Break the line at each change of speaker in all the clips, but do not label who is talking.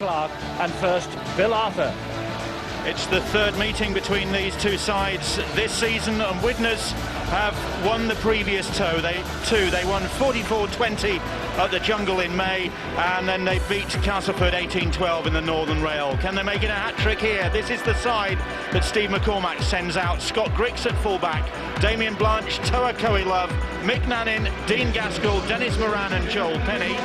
Clark and first Bill Arthur.
It's the third meeting between these two sides this season, and Widnes have won the previous two. They won 44-20 at the Jungle in May, and then they beat Castleford 18-12 in the Northern Rail. Can they make it a hat-trick here? This is the side that Steve McCormack sends out. Scott Griggs at fullback, Damien Blanche, Toa Coe-Love, Mick Nannin, Dean Gaskell, Dennis Moran and Joel Penny.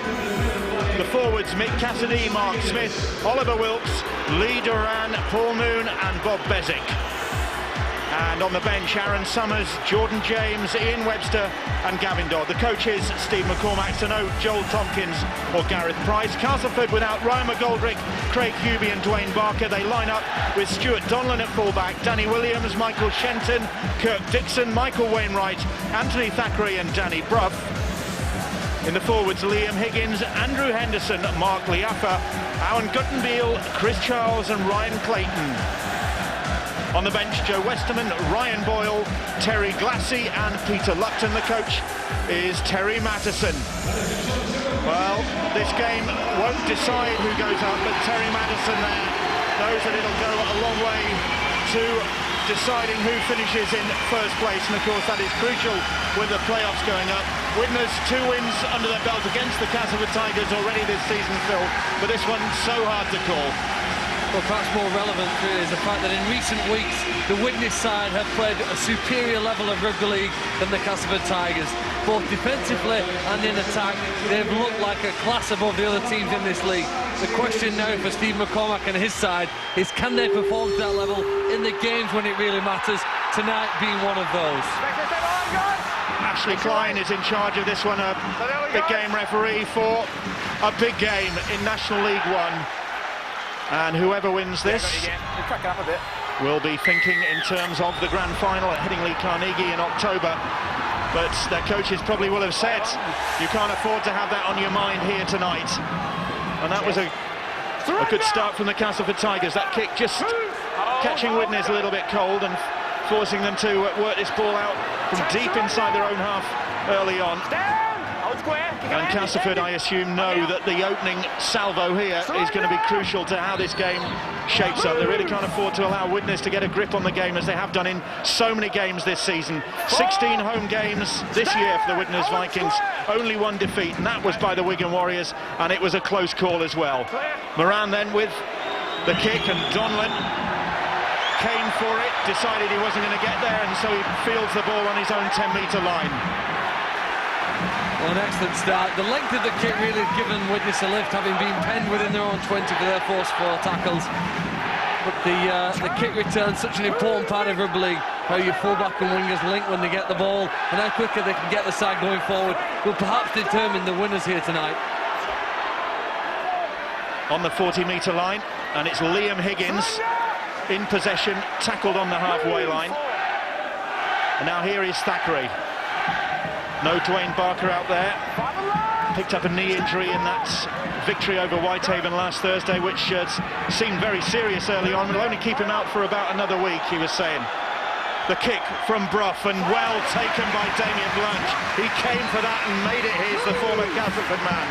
The forwards, Mick Cassidy, Mark Smith, Oliver Wilkes, Lee Duran, Paul Moon and Bob Bezic. And on the bench, Aaron Summers, Jordan James, Ian Webster and Gavin Dodd. The coaches, Steve McCormack, so no Joel Tompkins or Gareth Price. Castleford without Ryan McGoldrick, Craig Hubie and Dwayne Barker. They line up with Stuart Donlan at fullback, Danny Williams, Michael Shenton, Kirk Dixon, Michael Wainwright, Anthony Thackeray and Danny Brough. In the forwards, Liam Higgins, Andrew Henderson, Mark Liaffa, Owen Guttenbeil, Chris Charles and Ryan Clayton. On the bench, Joe Westerman, Ryan Boyle, Terry Glassy and Peter Lupton. The coach is Terry Mattison. Well, this game won't decide who goes up, but Terry Mattison there knows that it'll go a long way to deciding who finishes in first place, and of course that is crucial with the playoffs going up. Widnes 2 wins under their belt against the Castleford Tigers already this season, Phil, but this one's so hard to call.
Well, perhaps more relevant really is the fact that in recent weeks the Widnes side have played a superior level of rugby league than the Castleford Tigers. Both defensively and in attack, they've looked like a class above the other teams in this league. The question now for Steve McCormack and his side is, can they perform to that level in the games when it really matters, tonight being one of those.
Ashley Klein is in charge of this one, a big game referee for a big game in National League One. And whoever wins this will be thinking in terms of the grand final at Headingley Carnegie in October. But their coaches probably will have said, you can't afford to have that on your mind here tonight. And that was a good start from the Castleford Tigers. That kick just catching Widnes a little bit cold and forcing them to work this ball out from deep inside their own half early on. And Castleford, I assume, know that the opening salvo here is going to be crucial to how this game shapes up. They really can't afford to allow Widnes to get a grip on the game as they have done in so many games this season. 16 home games this year for the Widnes Vikings, only one defeat, and that was by the Wigan Warriors, and it was a close call as well. Moran then with the kick, and Donlan came for it, decided he wasn't going to get there, and so he fields the ball on his own 10-metre line.
Well, an excellent start. The length of the kick really given Widnes a lift, having been penned within their own 20 for their forced 4 tackles. But the kick return, such an important part of rugby league, how your fullback and wingers link when they get the ball, and how quicker they can get the side going forward, will perhaps determine the winners here tonight.
On the 40-metre line, and it's Liam Higgins in possession, tackled on the halfway line. And now here is Thackeray. No Dwayne Barker out there. Picked up a knee injury in that victory over Whitehaven last Thursday, which seemed very serious early on. We'll only keep him out for about another week, he was saying. The kick from Brough, and well taken by Damien Blanche. He came for that and made it his, the former Castleford man.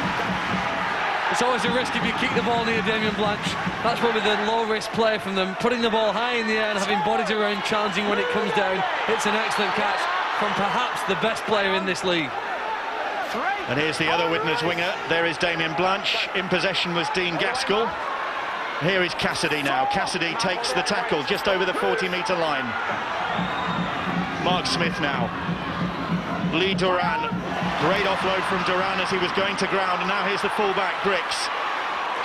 It's always a risk if you kick the ball near Damien Blanche. That's probably the low-risk play from them. Putting the ball high in the air and having bodies around challenging when it comes down. It's an excellent catch from perhaps the best player in this league.
And here's the other Widnes winger. There is Damien Blanche. In possession was Dean Gaskell. Here is Cassidy now. Cassidy takes the tackle just over the 40-metre line. Mark Smith now. Lee Duran. Great offload from Duran as he was going to ground, and now here's the fullback, Griggs.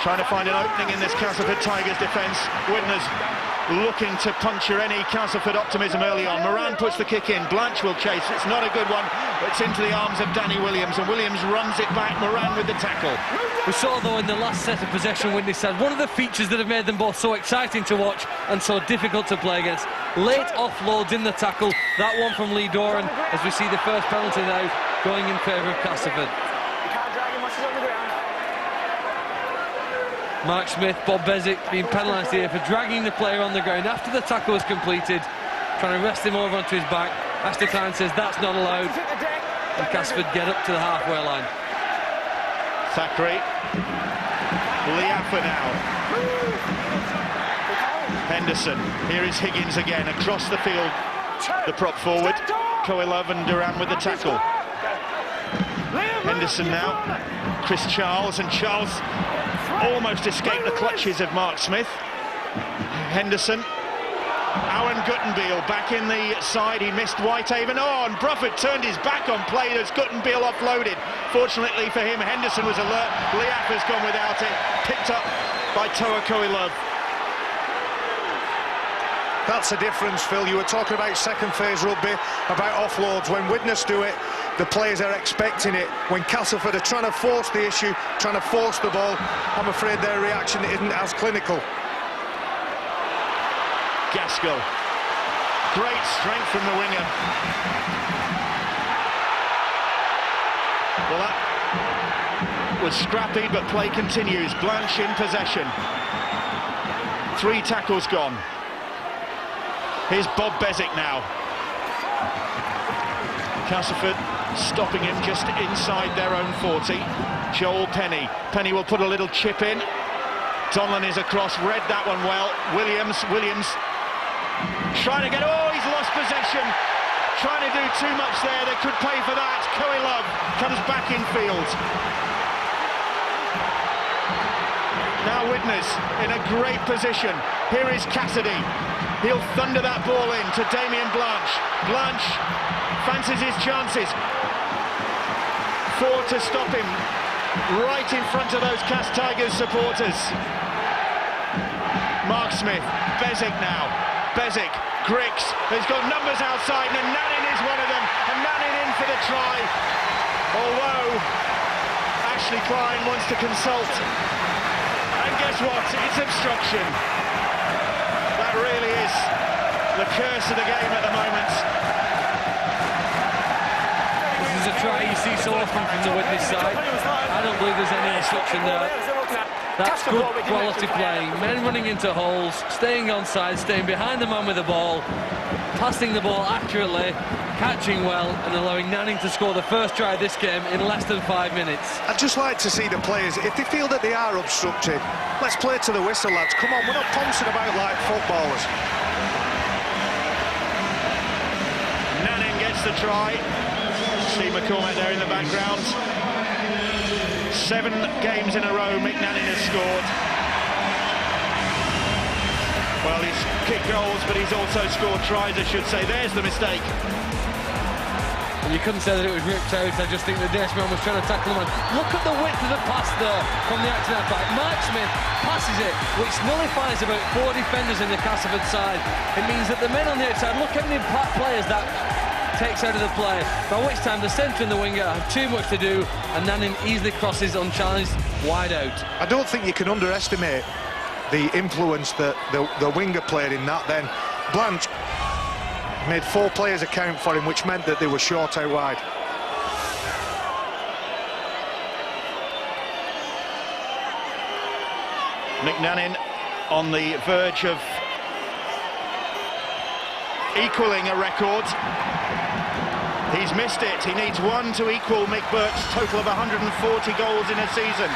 Trying to find an opening in this Castleford Tigers defence. Widnes looking to puncture any Castleford optimism early on. Moran puts the kick in, Blanche will chase, it's not a good one, but it's into the arms of Danny Williams, and Williams runs it back, Moran with the tackle.
We saw though in the last set of possession when they said one of the features that have made them both so exciting to watch and so difficult to play against. Late offloads in the tackle, that one from Lee Doran, as we see the first penalty now going in favour of Castleford. Mark Smith, Bob Bezic being penalised here for dragging the player on the ground after the tackle was completed, trying to rest him over onto his back. Ashley Klein says that's not allowed, and Castleford get up to the halfway line.
Thackeray Liafa now. Henderson. Here is Higgins again across the field. The prop forward. Coelov and Duran with the tackle. Henderson now. Chris Charles, and Charles almost escaped the clutches of Mark Smith. Henderson. Aaron Guttenbeil back in the side. He missed Whitehaven. Oh, and Brufford turned his back on play as Guttenbeil offloaded. Fortunately for him, Henderson was alert. Liafa's gone without it. Picked up by Toa Coelov.
That's the difference, Phil. You were talking about second phase rugby, about offloads. When Widnes do it, the players are expecting it. When Castleford are trying to force the issue, trying to force the ball, I'm afraid their reaction isn't as clinical.
Gaskell. Great strength from the winger. Well, that was scrappy, but play continues. Blanche in possession. 3 tackles gone. Here's Bob Bezic now. Castleford stopping him just inside their own 40. Joel Penny. Penny will put a little chip in. Donlan is across, read that one well. Williams trying to get, oh, he's lost possession. Trying to do too much there, they could pay for that. Coelov comes back in field. Now Widnes in a great position. Here is Cassidy. He'll thunder that ball in to Damien Blanche. Blanche fancies his chances. 4 to stop him, right in front of those Cas Tigers supporters. Mark Smith, Bezic now. Bezic, Grix, he's got numbers outside, and Nannin is one of them, and Nannin in for the try. Although Ashley Klein wants to consult, and guess what? It's obstruction. That really is the curse of the game at the moment.
This is a try you see so often from the Widnes side. I don't believe there's any obstruction there. That's good quality playing. Men running into holes, staying onside, staying behind the man with the ball, passing the ball accurately, catching well, and allowing Nanning to score the first try of this game in less than 5 minutes.
I'd just like to see the players, if they feel that they are obstructed, let's play to the whistle, lads. Come on, we're not pouncing about like footballers.
Nanning gets the try. Steve McCormack there in the background. 7 games in a row Mick Nanning has scored. Well, he's kicked goals, but he's also scored tries, I should say. There's the mistake.
And you couldn't say that it was ripped out. I just think the Dashman was trying to tackle him. Look at the width of the pass there from the action back. Mark Smith passes it, which nullifies about 4 defenders in the Castleford side. It means that the men on the outside, look how many players that takes out of the play, by which time the centre and the winger have too much to do, and Nanning easily crosses unchallenged wide out.
I don't think you can underestimate the influence that the winger played in that then. Blanche made 4 players account for him, which meant that they were short out wide.
Mick Nanning on the verge of equaling a record. He's missed it. He needs 1 to equal Mick Burke's total of 140 goals in a season.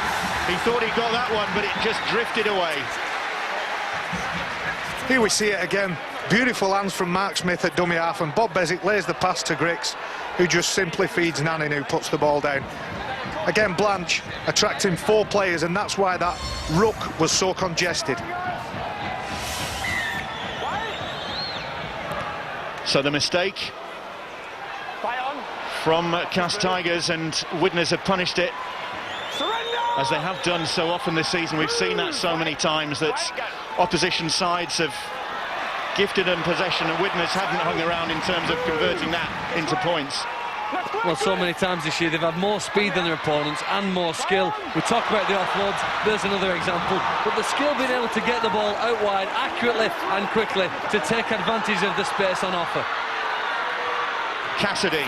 He thought he got that one, but it just drifted away.
Here we see it again. Beautiful hands from Mark Smith at dummy half, and Bob Bezic lays the pass to Grix, who just simply feeds Nanning, who puts the ball down. Again, Blanche attracting 4 players, and that's why that ruck was so congested.
So the mistake from Cas Tigers, and Widnes have punished it, as they have done so often this season. We've seen that so many times, that opposition sides have gifted them possession, and Widnes haven't hung around in terms of converting that into points.
Well, so many times this year they've had more speed than their opponents and more skill. We talk about the offloads, there's another example, but the skill being able to get the ball out wide accurately and quickly to take advantage of the space on offer.
Cassidy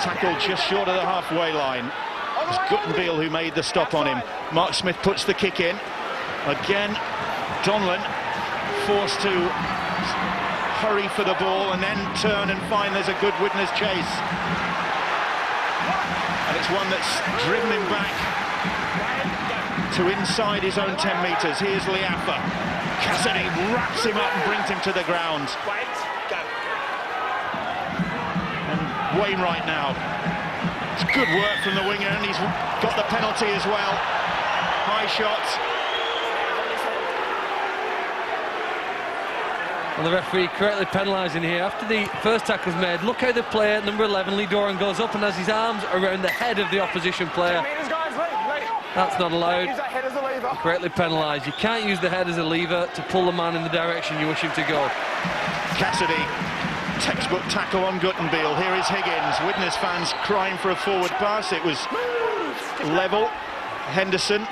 tackled just short of the halfway line. It was Guttenbeil who made the stop on him. Mark Smith puts the kick in. Again, Donlan forced to hurry for the ball and then turn and find there's a good Widnes chase. And it's one that's driven him back to inside his own 10 metres. Here's Liafa. Cassidy wraps him up and brings him to the ground. And Wainwright now. It's good work from the winger, and he's got the penalty as well. High shot.
And the referee correctly penalising here. After the first tackle's made, look how the player, number 11, Lee Doran, goes up and has his arms around the head of the opposition player. That's not allowed. Correctly penalised. You can't use the head as a lever to pull the man in the direction you wish him to go.
Cassidy, textbook tackle on Guttenbeil. Here is Higgins. Widnes fans crying for a forward pass. It was level. Henderson.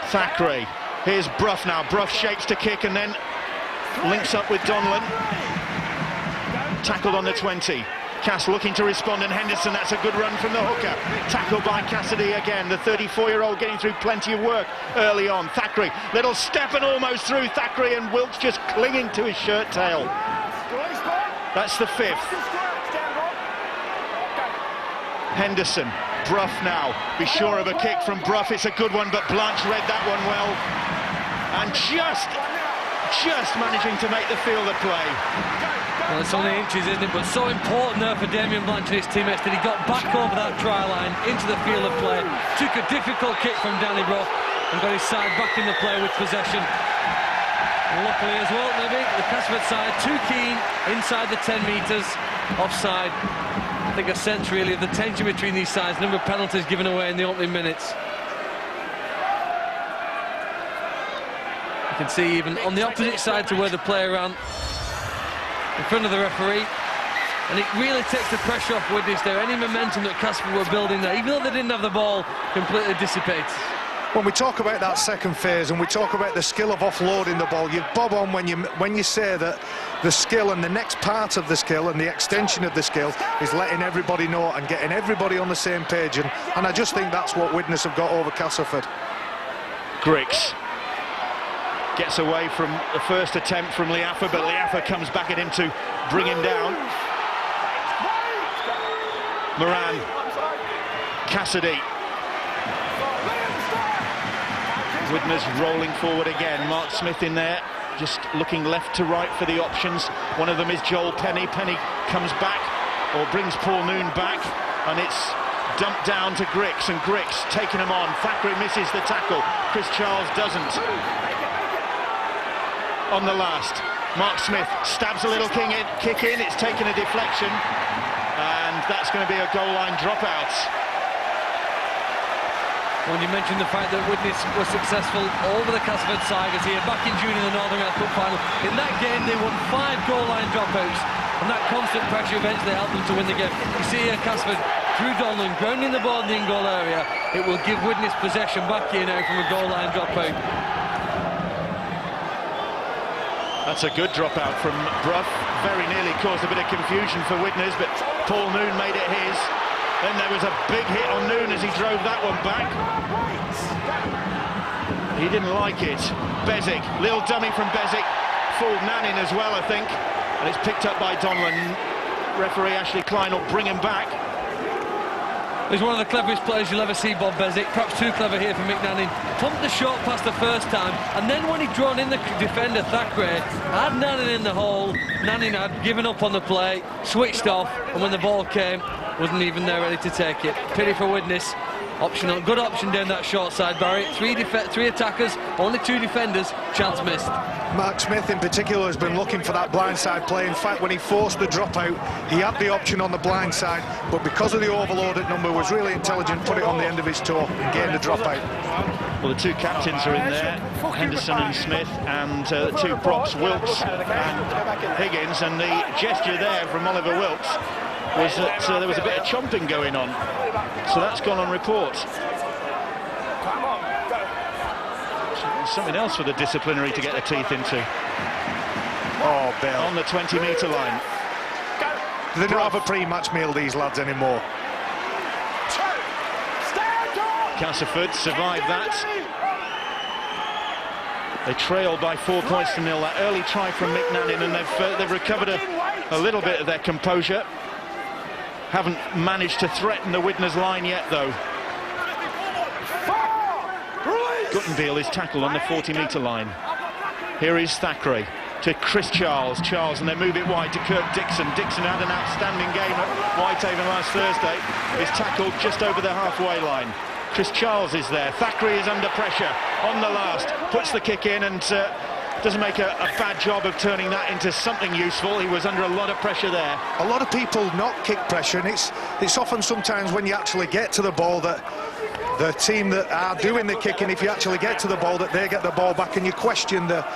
Thackeray. Here's Brough now. Brough shapes to kick and then links up with Donlan. Tackled on the 20. Cass looking to respond, and Henderson, that's a good run from the hooker. Tackled by Cassidy again. The 34-year-old getting through plenty of work early on. Thackeray, little step and almost through. Thackeray and Wilkes just clinging to his shirt tail. That's the 5th. Henderson, Brough now. Be sure of a kick from Brough. It's a good one, but Blanche read that one well. And just managing to make the field of play.
Well, it's only inches, isn't it? But so important there for Damien Blanche and his teammates that he got back over that try line into the field of play, took a difficult kick from Danny Brough and got his side back in the play with possession. And luckily as well, maybe, the Castleford side too keen inside the 10 metres, offside. I think a sense really of the tension between these sides, number of penalties given away in the opening minutes. You can see even on the opposite side to where the player ran, in front of the referee, and it really takes the pressure off Widnes there. Any momentum that Castleford were building there, even though they didn't have the ball, completely dissipates.
When we talk about that second phase and we talk about the skill of offloading the ball, you bob on when you say that the skill and the next part of the skill and the extension of the skill is letting everybody know and getting everybody on the same page, and I just think that's what Widnes have got over Castleford.
Griggs gets away from the first attempt from Liafa, but Liafa comes back at him to bring him down. Moran, Cassidy. Widnes rolling forward again. Mark Smith in there, just looking left to right for the options. One of them is Joel Penny. Penny comes back, or brings Paul Noon back, and it's dumped down to Griggs, and Griggs taking him on. Thackeray misses the tackle. Chris Charles doesn't. On the last, Mark Smith stabs a little kick in, it's taken a deflection, and that's going to be a goal line dropout.
When you mentioned the fact that Widnes was successful over the Castleford Tigers here back in June in the Northern Rail Cup final, in that game they won 5 goal line dropouts, and that constant pressure eventually helped them to win the game. You see here Castleford through Donlan grounding the ball in the in-goal area. It will give Widnes possession back here now from a goal line dropout.
That's a good dropout from Brough. Very nearly caused a bit of confusion for Widnes, but Paul Noon made it his. Then there was a big hit on Noon as he drove that one back. He didn't like it. Bezic, little dummy from Bezic, fooled Nannin as well, I think. And it's picked up by Donlan. Referee Ashley Klein will bring him back.
He's one of the cleverest players you'll ever see, Bob Bezic. Perhaps too clever here for Mick Nannin. Pumped the short pass the first time, and then when he'd drawn in the defender, Thackeray, had Nannin in the hole. Nannin had given up on the play, switched off, and when the ball came, wasn't even there ready to take it. Pity for Widnes. Optional, good option down that short side, Barry. Three attackers, only 2 defenders, chance missed.
Mark Smith in particular has been looking for that blindside play. In fact, when he forced the dropout, he had the option on the blind side, but because of the overloaded number, was really intelligent, put it on the end of his toe and gained the dropout.
Well, the 2 captains are in there, Henderson and Smith, and the 2 props, Wilkes and Higgins, and the gesture there from Oliver Wilkes was that there was a bit of chomping going on, so that's gone on report. Something else for the disciplinary to get their teeth into.
Oh, Bill.
On the 20-metre line.
They don't have a pre-match meal, these lads, anymore.
Castleford survived that. They trailed by 4 points to 0. That early try from Mick Nannin, and they've recovered a little bit of their composure. Haven't managed to threaten the Widnes line yet, though. Guttenbeil is tackled on the 40-metre line. Here is Thackeray to Chris Charles, and they move it wide to Kirk Dixon. Dixon had an outstanding game at Whitehaven last Thursday. Is tackled just over the halfway line. Chris Charles is there. Thackeray is under pressure on the last, puts the kick in and doesn't make a bad job of turning that into something useful. He was under a lot of pressure there.
A lot of people not kick pressure, and it's often sometimes when you actually get to the ball that the team that are doing the kicking, if you actually get to the ball, that they get the ball back, and you question the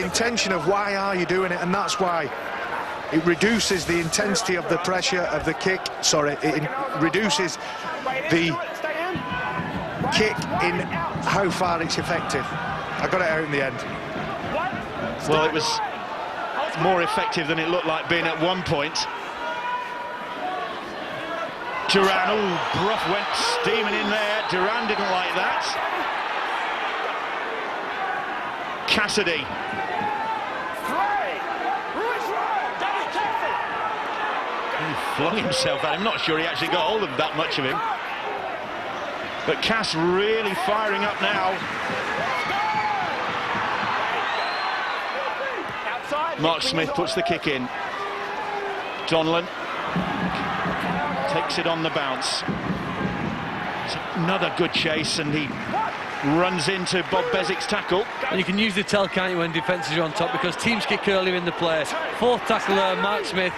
intention of why are you doing it, and that's why it reduces the intensity of the pressure of the kick. Sorry, it reduces the kick in how far it's effective. I got it out in the end.
Well, it was more effective than it looked like being at one point. Duran, Brough went steaming in there. Duran didn't like that. Cassidy. He flung himself at him. Not sure he actually got hold of that much of him. But Cass really firing up now. Mark Smith puts the kick in. Donlan takes it on the bounce. It's another good chase, and he runs into Bob Beswick's tackle.
And you can usually tell, can't you, when defences are on top, because teams kick earlier in the play. Fourth tackler, Mark Smith,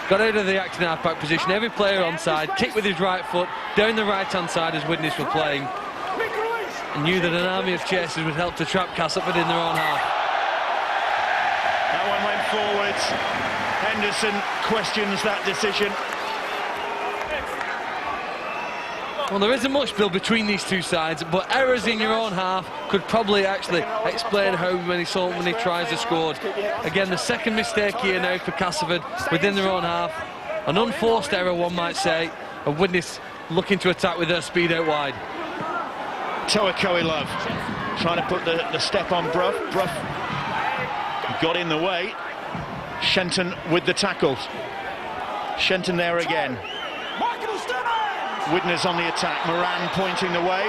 got out of the acting half-back position. Every player onside, kicked with his right foot down the right-hand side as Widnes were playing, and knew that an army of chasers would help to trap Castleford in their own half.
That one went forwards. Henderson questions that decision.
Well, there isn't much, Bill, between these two sides, but errors in your own half could probably actually explain how many tries are scored. Again, the second mistake here now for Castleford within their own half. An unforced error, one might say, and Widnes looking to attack with their speed out wide.
Toakoe Love trying to put the step on Brough. Brough got in the way. Shenton with the tackles. Shenton there again. Widnes on the attack. Moran pointing the way.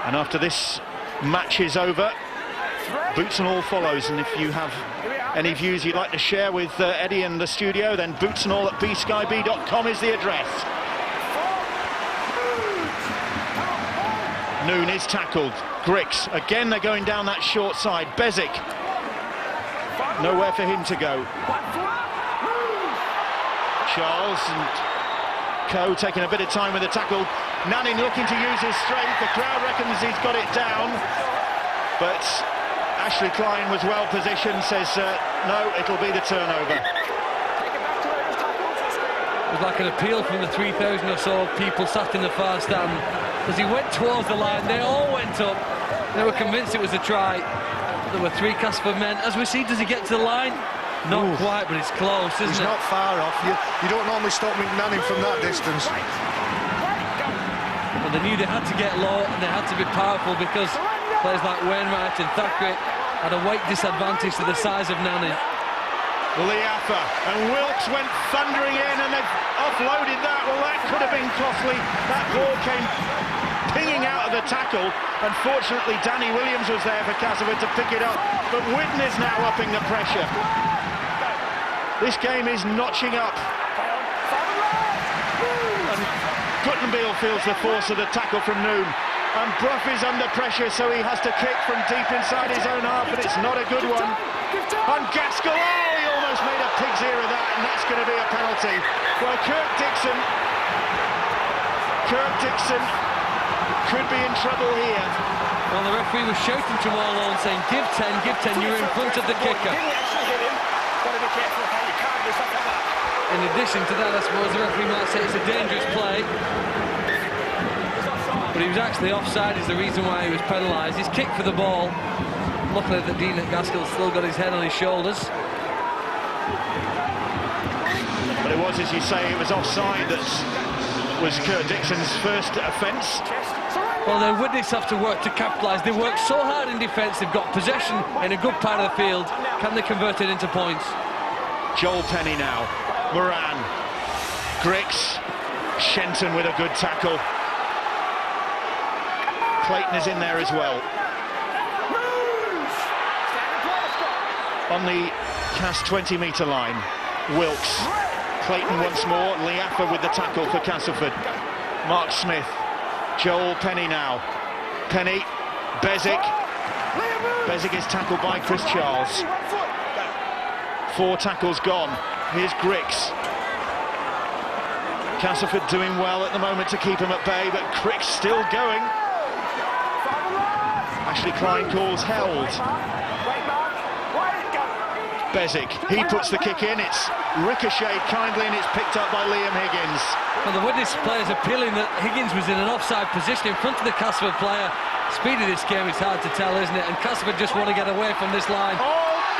And after this match is over, Boots and All follows. And if you have any views you'd like to share with Eddie and the studio, then bootsandall@bskyb.com is the address. Noon is tackled. Grix, again they're going down that short side. Beswick, nowhere for him to go. Charles and Co taking a bit of time with the tackle. Nanning looking to use his strength. The crowd reckons he's got it down, but Ashley Klein was well positioned, says no, it'll be the turnover.
It was like an appeal from the 3,000 or so people sat in the far stand. As he went towards the line, they all went up. They were convinced it was a try. There were three Castleford men. As we see, does he get to the line? Not quite, but it's close, isn't it?
He's not far off. You don't normally stop McNanning from that distance.
Well, they knew they had to get low and they had to be powerful, because players like Wainwright and Thackeray had a weight disadvantage to the size of Nanning.
Liafa and Wilkes went thundering in, and they've offloaded that. Well, that could have been costly. That ball came pinging out of the tackle. Unfortunately, Danny Williams was there for Castleford to pick it up, but Widnes now upping the pressure. This game is notching up. And Guttenbeil feels the force of the tackle from Noon. And Brough is under pressure, so he has to kick from deep inside his own half, and it's not a good one. And Gaskell, he almost made a pig's ear of that, and that's going to be a penalty. Well, Kirk Dixon could be in trouble here.
Well, the referee was shouting to Warlow and saying, give 10, you're in front of the kicker. In addition to that, I suppose the referee might say it's a dangerous play. But he was actually offside, is the reason why he was penalised. He's kicked for the ball. Luckily that Dean Gaskell's still got his head on his shoulders.
But it was, as you say, it was offside that was Kirk Dixon's first offence.
Well, the Widnes have to work to capitalise. They work so hard in defence, they've got possession in a good part of the field. Can they convert it into points?
Joel Penny now. Moran. Grix. Shenton with a good tackle. Clayton is in there as well. On the Cas 20-metre line, Wilkes. Clayton once more, Liaffa with the tackle for Castleford. Mark Smith, Joel Penny now. Penny, Bezic. Bezic is tackled by Chris Charles. 4 tackles gone. Here's Grix. Castleford doing well at the moment to keep him at bay, but Grix still going. Ashley Klein calls held. Bezic, he puts the kick in, it's ricocheted kindly and it's picked up by Liam Higgins.
Well, the Widnes players appealing that Higgins was in an offside position in front of the Castleford player. Speed of this game is hard to tell, isn't it? And Castleford just want to get away from this line.
Oh,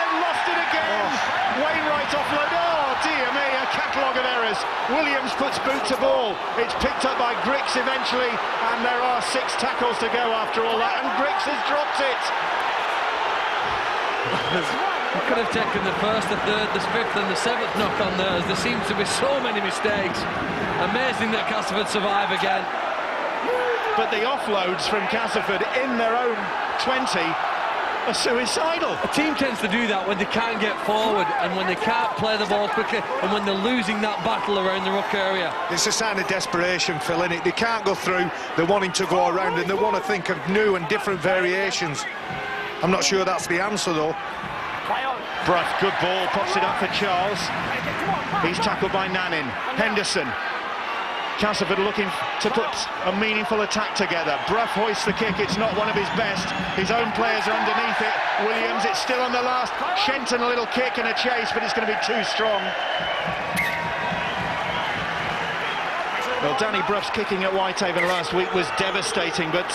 they've lost it again! Wainwright offload, oh dear me, a catalogue of errors. Williams puts boot to ball. It's picked up by Grix eventually, and there are 6 tackles to go after all that, and Grix has dropped it.
He could have taken the first, the third, the 5th and the 7th knock on there, as there seems to be so many mistakes. Amazing that Castleford survive again.
But the offloads from Castleford in their own 20 are suicidal.
A team tends to do that when they can't get forward and when they can't play the ball quickly and when they're losing that battle around the ruck area.
It's a sign of desperation, Phil, innit? They can't go through, they're wanting to go around and they want to think of new and different variations. I'm not sure that's the answer, though.
Bruff, good ball, pops it up for Charles. He's tackled by Nanin. Henderson. Castleford looking to put a meaningful attack together. Bruff hoists the kick, it's not one of his best. His own players are underneath it. Williams, it's still on the last. Shenton, a little kick and a chase, but it's going to be too strong. Well, Danny Bruff's kicking at Whitehaven last week was devastating, but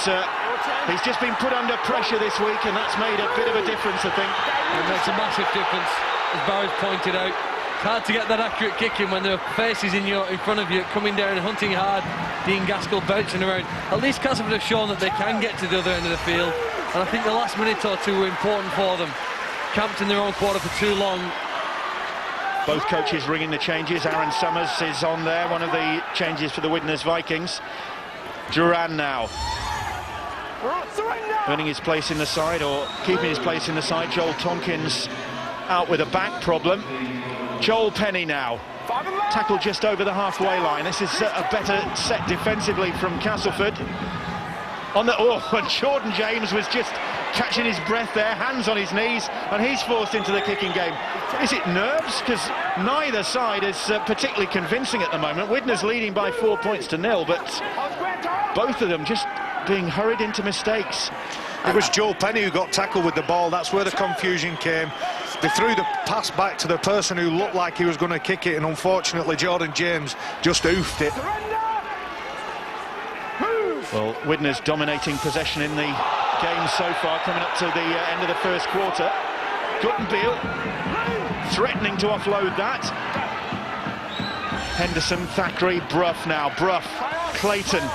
he's just been put under pressure this week, and that's made a bit of a difference, I think.
It makes a massive difference, as Barry's pointed out. It's hard to get that accurate kick in when there are faces in front of you, coming down and hunting hard. Dean Gaskell bouncing around. At least Castleford have shown that they can get to the other end of the field, and I think the last minute or two were important for them. Camped in their own quarter for too long.
Both coaches ringing the changes. Aaron Summers is on there, one of the changes for the Widnes Vikings. Duran now. Earning his place in the side, or keeping his place in the side. Joel Tompkins out with a back problem. Joel Penny now. Tackled just over the halfway line. This is a better set defensively from Castleford. And Jordan James was just catching his breath there, hands on his knees, and he's forced into the kicking game. Is it nerves? Because neither side is particularly convincing at the moment. Widnes leading by 4 points to 0, but both of them just being hurried into mistakes.
It was Joel Penny who got tackled with the ball. That's where the confusion came. They threw the pass back to the person who looked like he was going to kick it, and unfortunately Jordan James just oofed it.
Well, Widnes dominating possession in the game so far, coming up to the end of the first quarter. Guttenbeil threatening to offload that. Henderson, Thackeray, Bruff now. Bruff, Clayton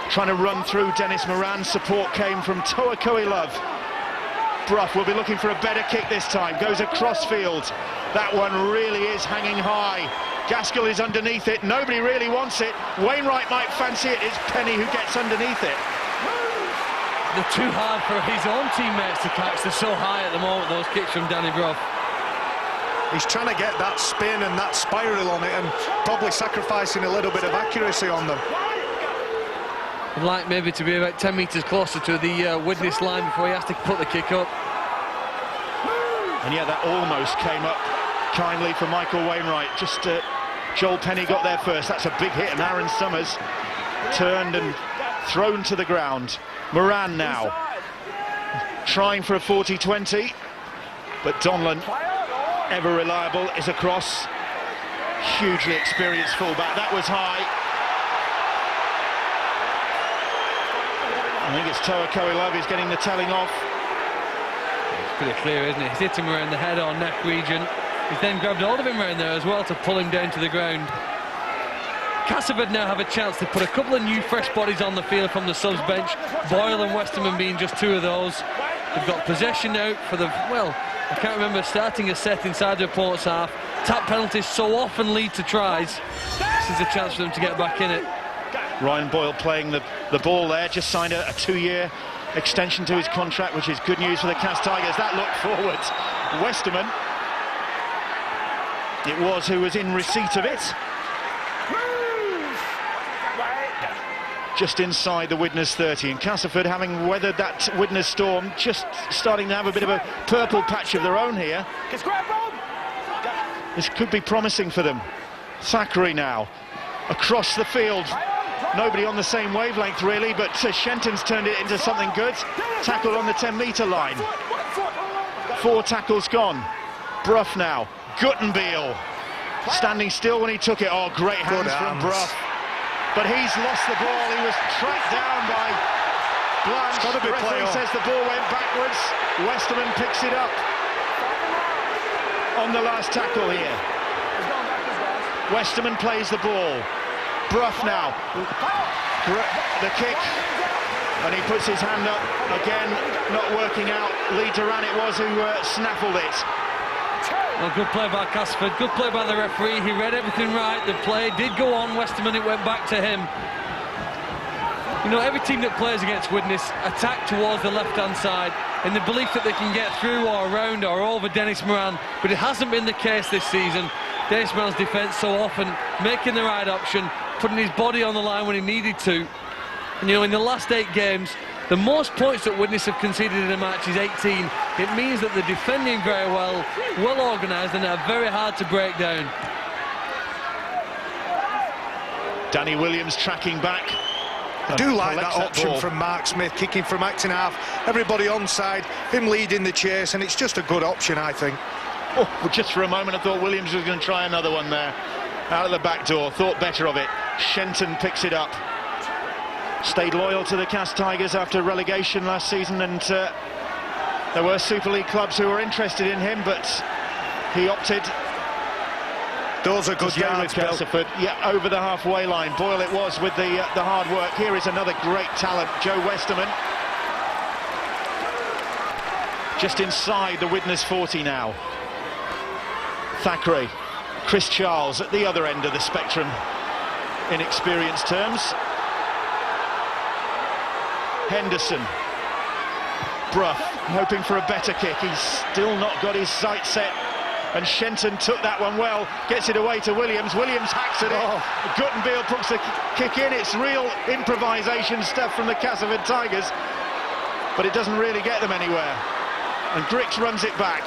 trying to run through Dennis Moran. Support came from Toa Koilov. Bruff will be looking for a better kick this time. Goes across field. That one really is hanging high. Gaskell is underneath it. Nobody really wants it. Wainwright might fancy it. It's Penny who gets underneath it.
They're too hard for his own teammates to catch. They're so high at the moment, those kicks from Danny Bruff.
He's trying to get that spin and that spiral on it, and probably sacrificing a little bit of accuracy on them.
I'd like maybe to be about 10 metres closer to the Widnes line before he has to put the kick up.
And yeah, that almost came up kindly for Michael Wainwright. Just Joel Penny got there first. That's a big hit, and Aaron Summers turned and thrown to the ground. Moran now trying for a 40-20, but Donlan, ever reliable, is across. Hugely experienced fullback. That was high. I think it's Toa Koilov who's getting the telling off.
It's pretty clear, isn't it? He's hit him around the head or neck region. He's then grabbed hold of him around there as well to pull him down to the ground. Castleford now have a chance to put a couple of new fresh bodies on the field from the subs bench, Boyle and Westerman being just 2 of those. They've got possession out for the, well, I can't remember starting a set inside the opponent's half. Tap penalties so often lead to tries. This is a chance for them to get back in it.
Ryan Boyle playing the ball there, just signed a 2-year extension to his contract, which is good news for the Cas Tigers. That look forwards. Westerman, it was who was in receipt of it. Just inside the Widnes 30, and Castleford, having weathered that Widnes storm, just starting to have a bit of a purple patch of their own here. This could be promising for them. Thackeray now, across the field. Nobody on the same wavelength really, but Shenton's turned it into something good. Tackle on the 10-metre line. 4 tackles gone. Brough now. Guttenbeil standing still when he took it. Oh, great hands from Brough. But he's lost the ball. He was tracked down by Blanche. The referee says the ball went backwards. Westerman picks it up on the last tackle here. Westerman plays the ball. Brough now. The kick. And he puts his hand up. Again, not working out. Lee Duran it was who snaffled it.
Well, good play by Castleford, good play by the referee. He read everything right. The play did go on. Westerman, it went back to him. You know, every team that plays against Widnes attack towards the left-hand side in the belief that they can get through or around or over Dennis Moran, but it hasn't been the case this season. Dennis Moran's defence so often making the right option, putting his body on the line when he needed to. And, you know, in the last 8 games, the most points that Widnes have conceded in a match is 18. It means that they're defending very well, well organised, and they're very hard to break down.
Danny Williams tracking back.
I do like that option from Mark Smith, kicking from acting half. Everybody onside, him leading the chase, and it's just a good option, I think.
Oh, well, just for a moment I thought Williams was going to try another one there. Out of the back door, thought better of it. Shenton picks it up. Stayed loyal to the Cas Tigers after relegation last season, and there were Super League clubs who were interested in him, but he opted.
Those are good yards, Bill.
Yeah, over the halfway line. Boyle it was with the hard work. Here is another great talent, Joe Westerman. Just inside the Widnes 40 now. Thackeray, Chris Charles at the other end of the spectrum in experience terms. Henderson. Brough hoping for a better kick. He's still not got his sight set, and Shenton took that one well, gets it away to Williams. Williams hacks at it. Guttenbeil puts the kick in. It's real improvisation stuff from the Castleford Tigers, but it doesn't really get them anywhere, and Grix runs it back.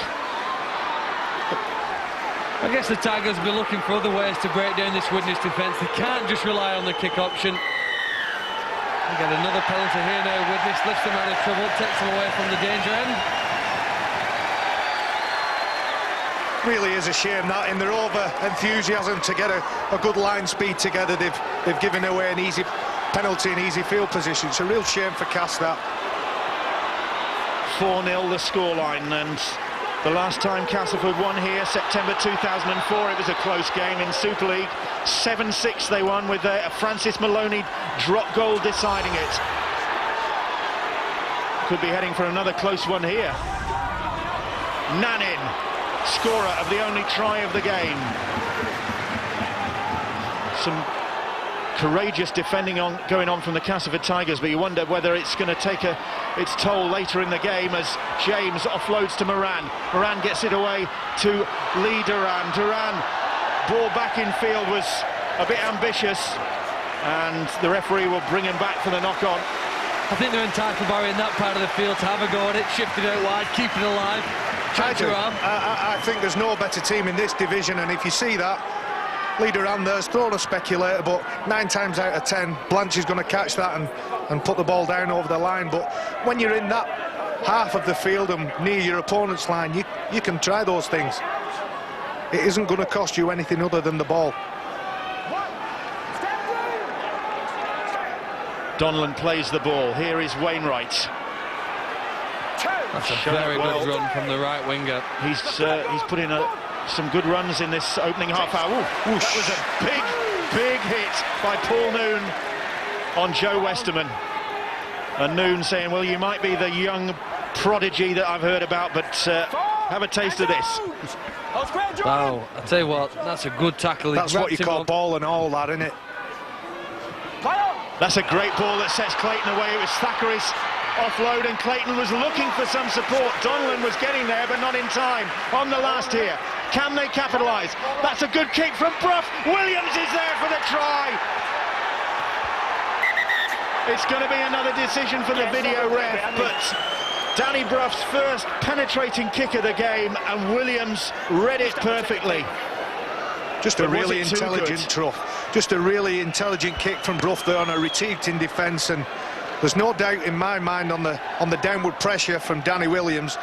I guess the Tigers will be looking for other ways to break down this Widnes defence. They can't just rely on the kick option. We get another penalty here now. Widnes lifts them out of trouble, takes them away from the danger end.
Really is a shame that in their over-enthusiasm to get a good line speed together, they've given away an easy penalty and easy field position. It's a real shame for Cas that.
4-0 the scoreline, and the last time Castleford won here, September 2004, it was a close game in Super League. 7-6 they won with a Francis Maloney drop goal deciding it. Could be heading for another close one here. Nanin, scorer of the only try of the game. Some courageous defending going on from the Castleford Tigers, but you wonder whether it's going to take its toll later in the game as James offloads to Moran. Moran gets it away to Lee Duran. Duran, ball back in field was a bit ambitious, and the referee will bring him back for the knock-on.
I think they're entitled, Barry, in that part of the field to have a go at it, shift it out wide, keep it alive.
I think there's no better team in this division, and if you see that, Lee Duran there's thrown a speculator, but 9 times out of 10 Blanche is going to catch that and put the ball down over the line. But when you're in that half of the field and near your opponent's line, you can try those things. It isn't going to cost you anything other than the ball.
Donlan plays the ball. Here is Wainwright.
That's a very good run from the right winger.
He's put in some good runs in this opening half hour. Ooh, that was a big hit by Paul Noon on Joe Westerman. And Noon saying, well, you might be the young prodigy that I've heard about, but have a taste of this.
Wow, I tell you what, that's a good tackle.
That's what you call ball and all that, isn't it?
That's a great ball that sets Clayton away. It was Thackeray's offload, and Clayton was looking for some support. Donlan was getting there, but not in time on the last here. Can they capitalise? That's a good kick from Brough. Williams is there for the try. It's going to be another decision for the video ref, but Danny Brough's first penetrating kick of the game, and Williams read it perfectly.
Just a really intelligent trough. Just a really intelligent kick from Brough there on a retreat in defence, and there's no doubt in my mind on the downward pressure from Danny Williams.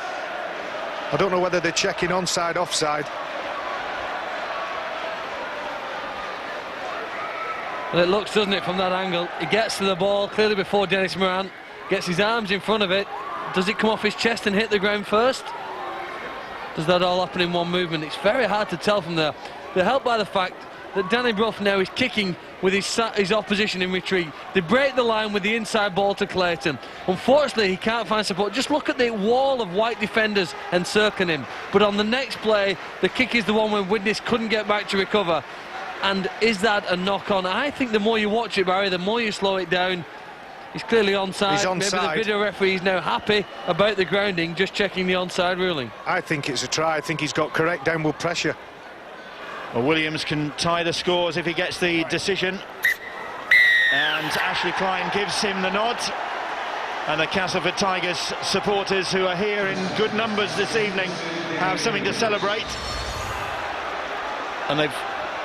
I don't know whether they're checking onside, offside.
Well, it looks, doesn't it, from that angle? He gets to the ball clearly before Dennis Moran, gets his arms in front of it. Does it come off his chest and hit the ground first? Does that all happen in one movement? It's very hard to tell from there. They're helped by the fact that Danny Brough now is kicking with his opposition in retreat. They break the line with the inside ball to Clayton. Unfortunately, he can't find support. Just look at the wall of white defenders encircling him. But on the next play, the kick is the one when Widnes couldn't get back to recover. And is that a knock-on? I think the more you watch it, Barry, the more you slow it down. He's clearly onside.
He's onside.
Maybe the video referee is now happy about the grounding, just checking the onside ruling.
I think it's a try. I think he's got correct downward pressure.
Well, Williams can tie the scores if he gets the decision. And Ashley Klein gives him the nod. And the Castleford Tigers supporters, who are here in good numbers this evening, have something to celebrate. And they've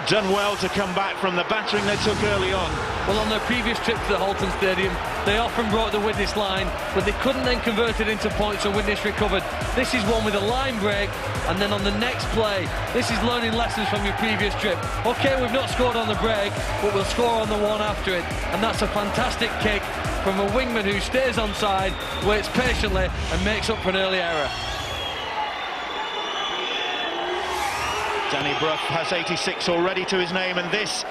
done well to come back from the battering they took early on.
Well, on their previous trip to the Halton Stadium, they often brought the Widnes line, but they couldn't then convert it into points, and Widnes recovered. This is one with a line break, and then on the next play, this is learning lessons from your previous trip. OK, we've not scored on the break, but we'll score on the one after it, and that's a fantastic kick from a wingman who stays onside, waits patiently, and makes up for an early error.
Danny Brough has 86 already to his name, and this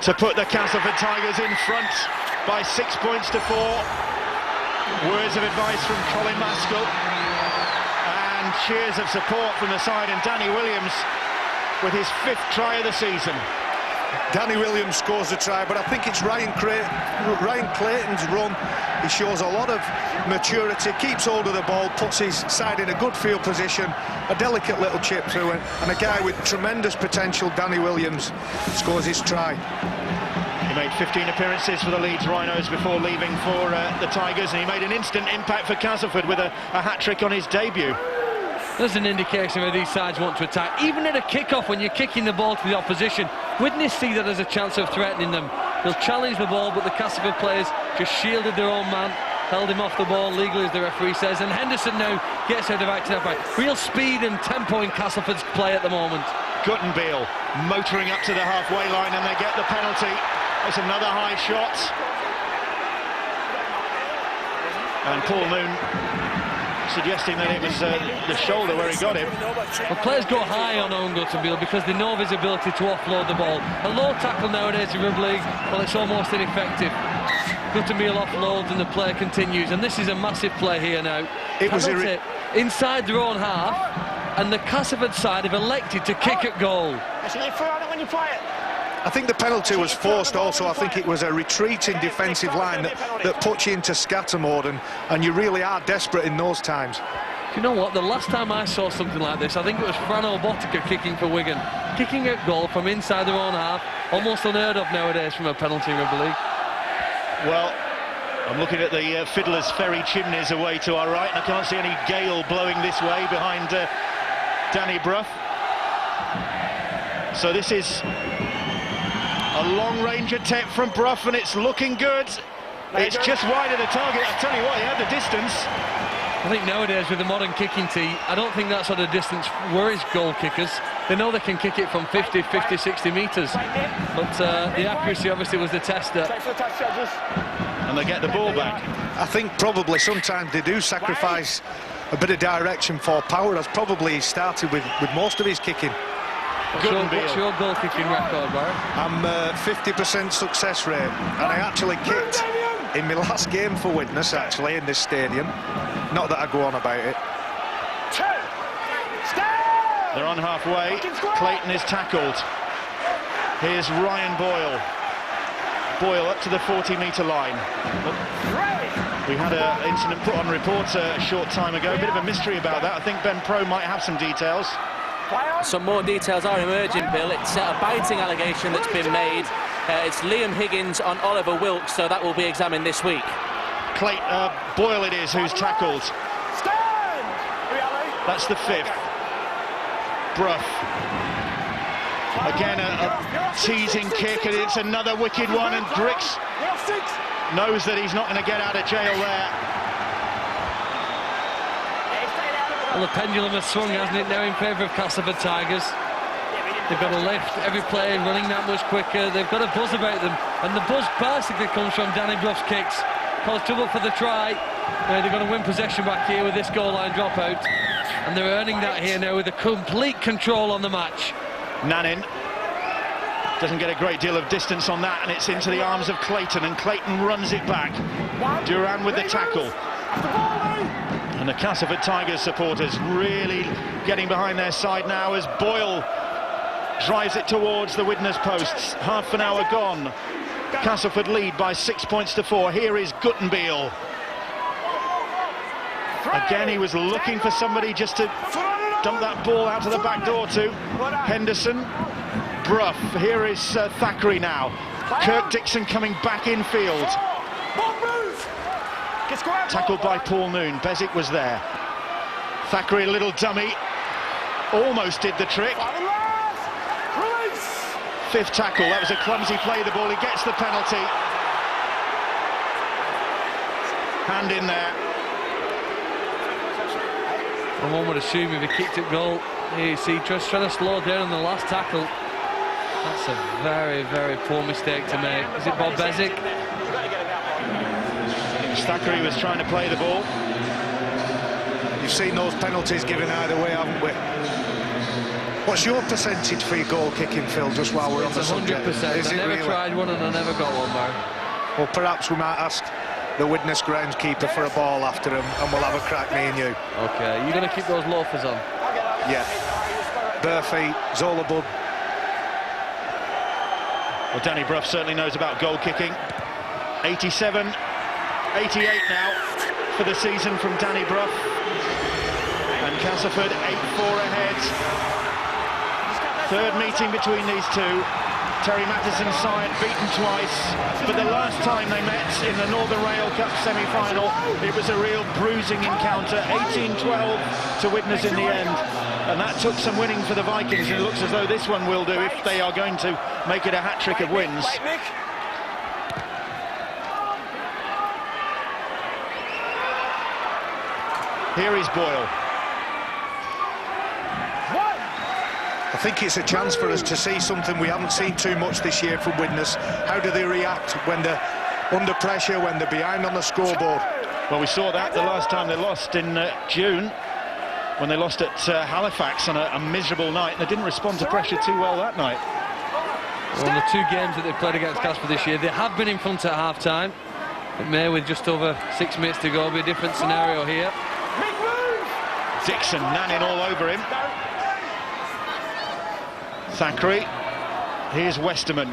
to put the Castleford Tigers in front by 6 points to 4. Words of advice from Colin Maskell, and cheers of support from the side, and Danny Williams with his 5th try of the season.
Danny Williams scores the try, but I think it's Ryan Clayton's run. He shows a lot of maturity, keeps hold of the ball, puts his side in a good field position, a delicate little chip through it, and a guy with tremendous potential, Danny Williams, scores his try.
He made 15 appearances for the Leeds Rhinos before leaving for the Tigers, and he made an instant impact for Castleford with a hat-trick on his debut.
There's an indication where these sides want to attack. Even at a kick-off, when you're kicking the ball to the opposition, Widnes see that as a chance of threatening them. They'll challenge the ball, but the Castleford players just shielded their own man, held him off the ball legally, as the referee says, and Henderson now gets out of action upright. Real speed and tempo in Castleford's play at the moment.
Guttenbeil motoring up to the halfway line, and they get the penalty. It's another high shot. And Paul Moon suggesting that it was the shoulder where he got him.
Well, players go high on Owen Guttenbeil because they know of his ability to offload the ball. A low tackle nowadays in rugby league, well, it's almost ineffective. Guttenbeil offloads and the play continues, and this is a massive play here now.
It was
inside their own half, and the Castleford side have elected to kick at goal.
I think the penalty was forced also. I think it was a retreating defensive line that puts you into scatter mode, and you really are desperate in those times.
You know what, the last time I saw something like this, I think it was Fran Obotica kicking for Wigan. Kicking at goal from inside their own half, almost unheard of nowadays from a penalty in rugby league.
Well, I'm looking at the Fiddler's Ferry chimneys away to our right, and I can't see any gale blowing this way behind Danny Brough. So this is a long-range attempt from Brough, and it's looking good. It's just wide of the target. I tell you what, he had the distance.
I think nowadays with the modern kicking tee, I don't think that sort of distance worries goal kickers. They know they can kick it from 50, 60 metres. But the accuracy obviously was the test there.
And they get the ball back.
I think probably sometimes they do sacrifice a bit of direction for power, as probably he started with most of his kicking.
What's your goal kicking record, Barry?
I'm 50% success rate, and I actually kicked in my last game for Widnes, actually, in this stadium. Not that I go on about it.
They're on halfway. Clayton is tackled. Here's Ryan Boyle. Boyle up to the 40-metre line. We had an incident put on report a short time ago, a bit of a mystery about that. I think Ben Pro might have some details.
Some more details are emerging, Bill. It's a biting allegation that's been made. It's Liam Higgins on Oliver Wilkes, so that will be examined this week.
Boyle it is who's tackled. That's the 5th. Brough. Again, a teasing kick, and it's another wicked one, and Grix knows that he's not going to get out of jail there.
Well, the pendulum has swung, hasn't it, now in favour of Castleford Tigers. They've got to lift every player running that much quicker. They've got a buzz about them, and the buzz basically comes from Danny Brough's kicks. Cause trouble for the try. They're going to win possession back here with this goal line dropout, and they're earning that here now with a complete control on the match.
Nanin doesn't get a great deal of distance on that, and it's into the arms of Clayton, and Clayton runs it back. Duran with the tackle. And the Castleford Tigers supporters really getting behind their side now as Boyle drives it towards the Widnes posts. Half an hour gone. Castleford lead by 6 points to 4. Here is Guttenbeil. Again, he was looking for somebody just to dump that ball out of the back door to. Henderson. Brough. Here is Thackeray now. Kirk Dixon coming back infield. Tackled by Paul Noon. Bezic was there. Thackeray, a little dummy. Almost did the trick. 5th tackle. That was a clumsy play. The ball. He gets the penalty. Hand in there.
And one would assume if he kicked it goal, you see, just trying to slow down on the last tackle. That's a very, very poor mistake to make. Is it Bob Bezic?
Thackeray was trying to play the ball.
You've seen those penalties given either way, haven't we? What's your percentage for your goal kicking, Phil, just while we're on the subject?
100%.
Is
I
it
never
really?
tried one and I never got one, Barry.
Well, perhaps we might ask the Widnes groundskeeper for a ball after him, and we'll have a crack, me and you.
OK, you're going to keep those loafers on?
Yeah. Bare feet, Zola Bud.
Well, Danny Brough certainly knows about goal kicking. 87, 88 now for the season from Danny Brough. And Castleford 8-4 ahead. 3rd meeting between these two. Terry Mattison's side beaten twice, but the last time they met in the Northern Rail Cup semi-final, it was a real bruising encounter. 18-12 to Widnes in the end, and that took some winning for the Vikings, and it looks as though this one will do if they are going to make it a hat-trick of wins. Here is Boyle.
I think it's a chance for us to see something we haven't seen too much this year from Widnes. How do they react when they're under pressure, when they're behind on the scoreboard?
Well, we saw that the last time they lost in June, when they lost at Halifax on a miserable night. They didn't respond to pressure too well that night.
Well, in the 2 games that they've played against Casper this year, they have been in front at half-time. It may, with just over 6 minutes to go, be a different scenario here.
Dixon, Nanin all over him. Thackeray. Here's Westerman.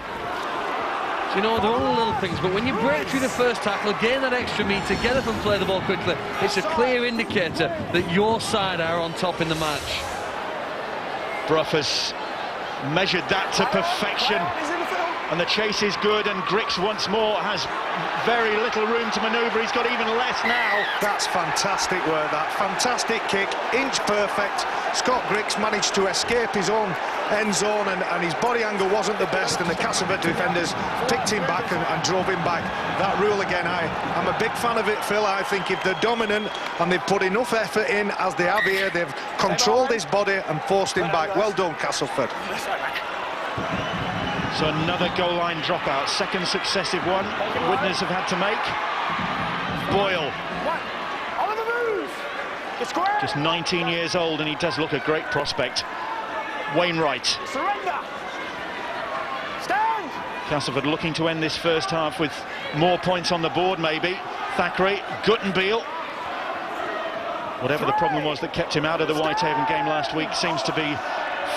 So, you know, they're all little things, but when you break through the first tackle, gain that extra metre, get up and play the ball quickly, it's a clear indicator that your side are on top in the match.
Brough has measured that to perfection, and the chase is good, and Grix once more has very little room to manoeuvre. He's got even less now.
That's fantastic work, that. Fantastic kick, inch perfect. Scott Grix managed to escape his own end zone, and his body angle wasn't the best, and the Castleford defenders picked him back and drove him back. That rule again, I'm a big fan of it, Phil. I think if they're dominant and they've put enough effort in, as they have here, they've controlled his body and forced him back. Well done, Castleford.
So another goal line dropout, 2nd successive one Widnes have had to make. Boyle. Just 19 years old, and he does look a great prospect. Wainwright.
Surrender. Stand.
Castleford looking to end this first half with more points on the board, maybe. Thackeray, Guttenbeil. Whatever the problem was that kept him out of the Whitehaven game last week seems to be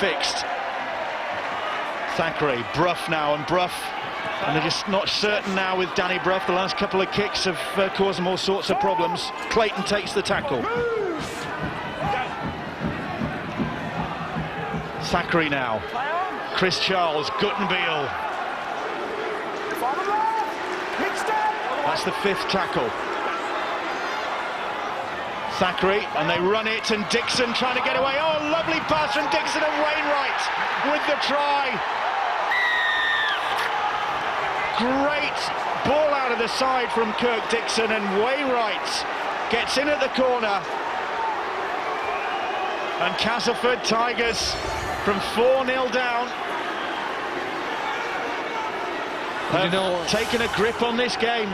fixed. Thackeray, Brough now, and Brough, and they're just not certain now with Danny Brough. The last couple of kicks have caused them all sorts of problems. Clayton takes the tackle. Thackeray now. Chris Charles, Guttenbeil. That's the 5th tackle. Thackeray, and they run it, and Dixon trying to get away. Oh, lovely pass from Dixon, and Wainwright with the try. Great ball out of the side from Kirk Dixon, and Wainwright gets in at the corner. And Castleford Tigers, from 4-0 down, have taken a grip on this game.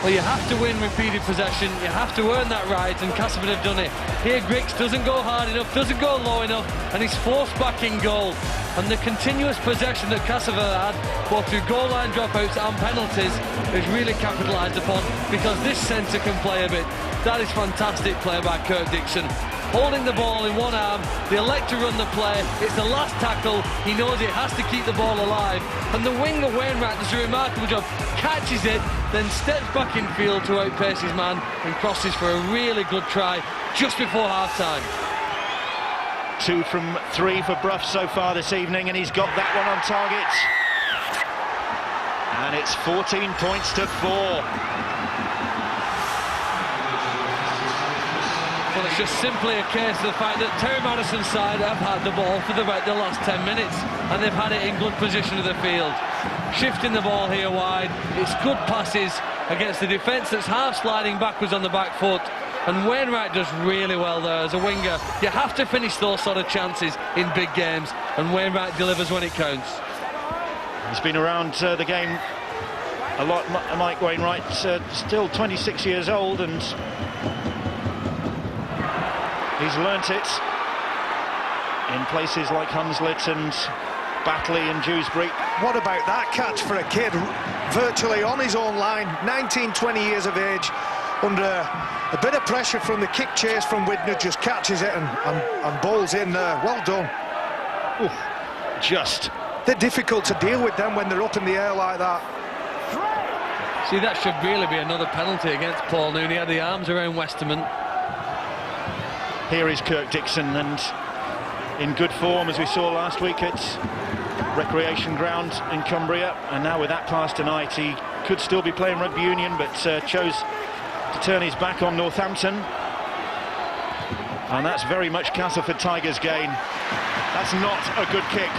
Well, you have to win repeated possession, you have to earn that right, and Castleford have done it. Here Griggs doesn't go hard enough, doesn't go low enough, and he's forced back in goal. And the continuous possession that Castleford had, both through goal line dropouts and penalties, is really capitalised upon, because this centre can play a bit. That is fantastic play by Kirk Dixon. Holding the ball in one arm, they elect to run the play. It's the last tackle, he knows he has to keep the ball alive, and the winger Wainwright does a remarkable job, catches it, then steps back in field to outpace his man and crosses for a really good try just before half-time.
2 from 3 for Brough so far this evening, and he's got that one on target. And it's 14 points to 4.
Well, it's just simply a case of the fact that Terry Madison's side have had the ball for about the last 10 minutes, and they've had it in good position of the field. Shifting the ball here wide, it's good passes against the defence that's half sliding backwards on the back foot, and Wainwright does really well there as a winger. You have to finish those sort of chances in big games, and Wainwright delivers when it counts.
He's been around the game a lot, Mike Wainwright, still 26 years old, and he's learnt it in places like Hunslet and Batley and Dewsbury.
What about that catch for a kid virtually on his own line, 19, 20 years of age, under a bit of pressure from the kick chase from Widnes, just catches it and bowls in there. Well done.
Ooh, just.
They're difficult to deal with them when they're up in the air like that.
See, that should really be another penalty against Paul Noon. He had the arms around Westerman.
Here is Kirk Dixon, and in good form, as we saw last week at Recreation Ground in Cumbria, and now with that pass tonight, he could still be playing rugby union, but chose to turn his back on Northampton. And that's very much Castleford Tigers' gain. That's not a good kick,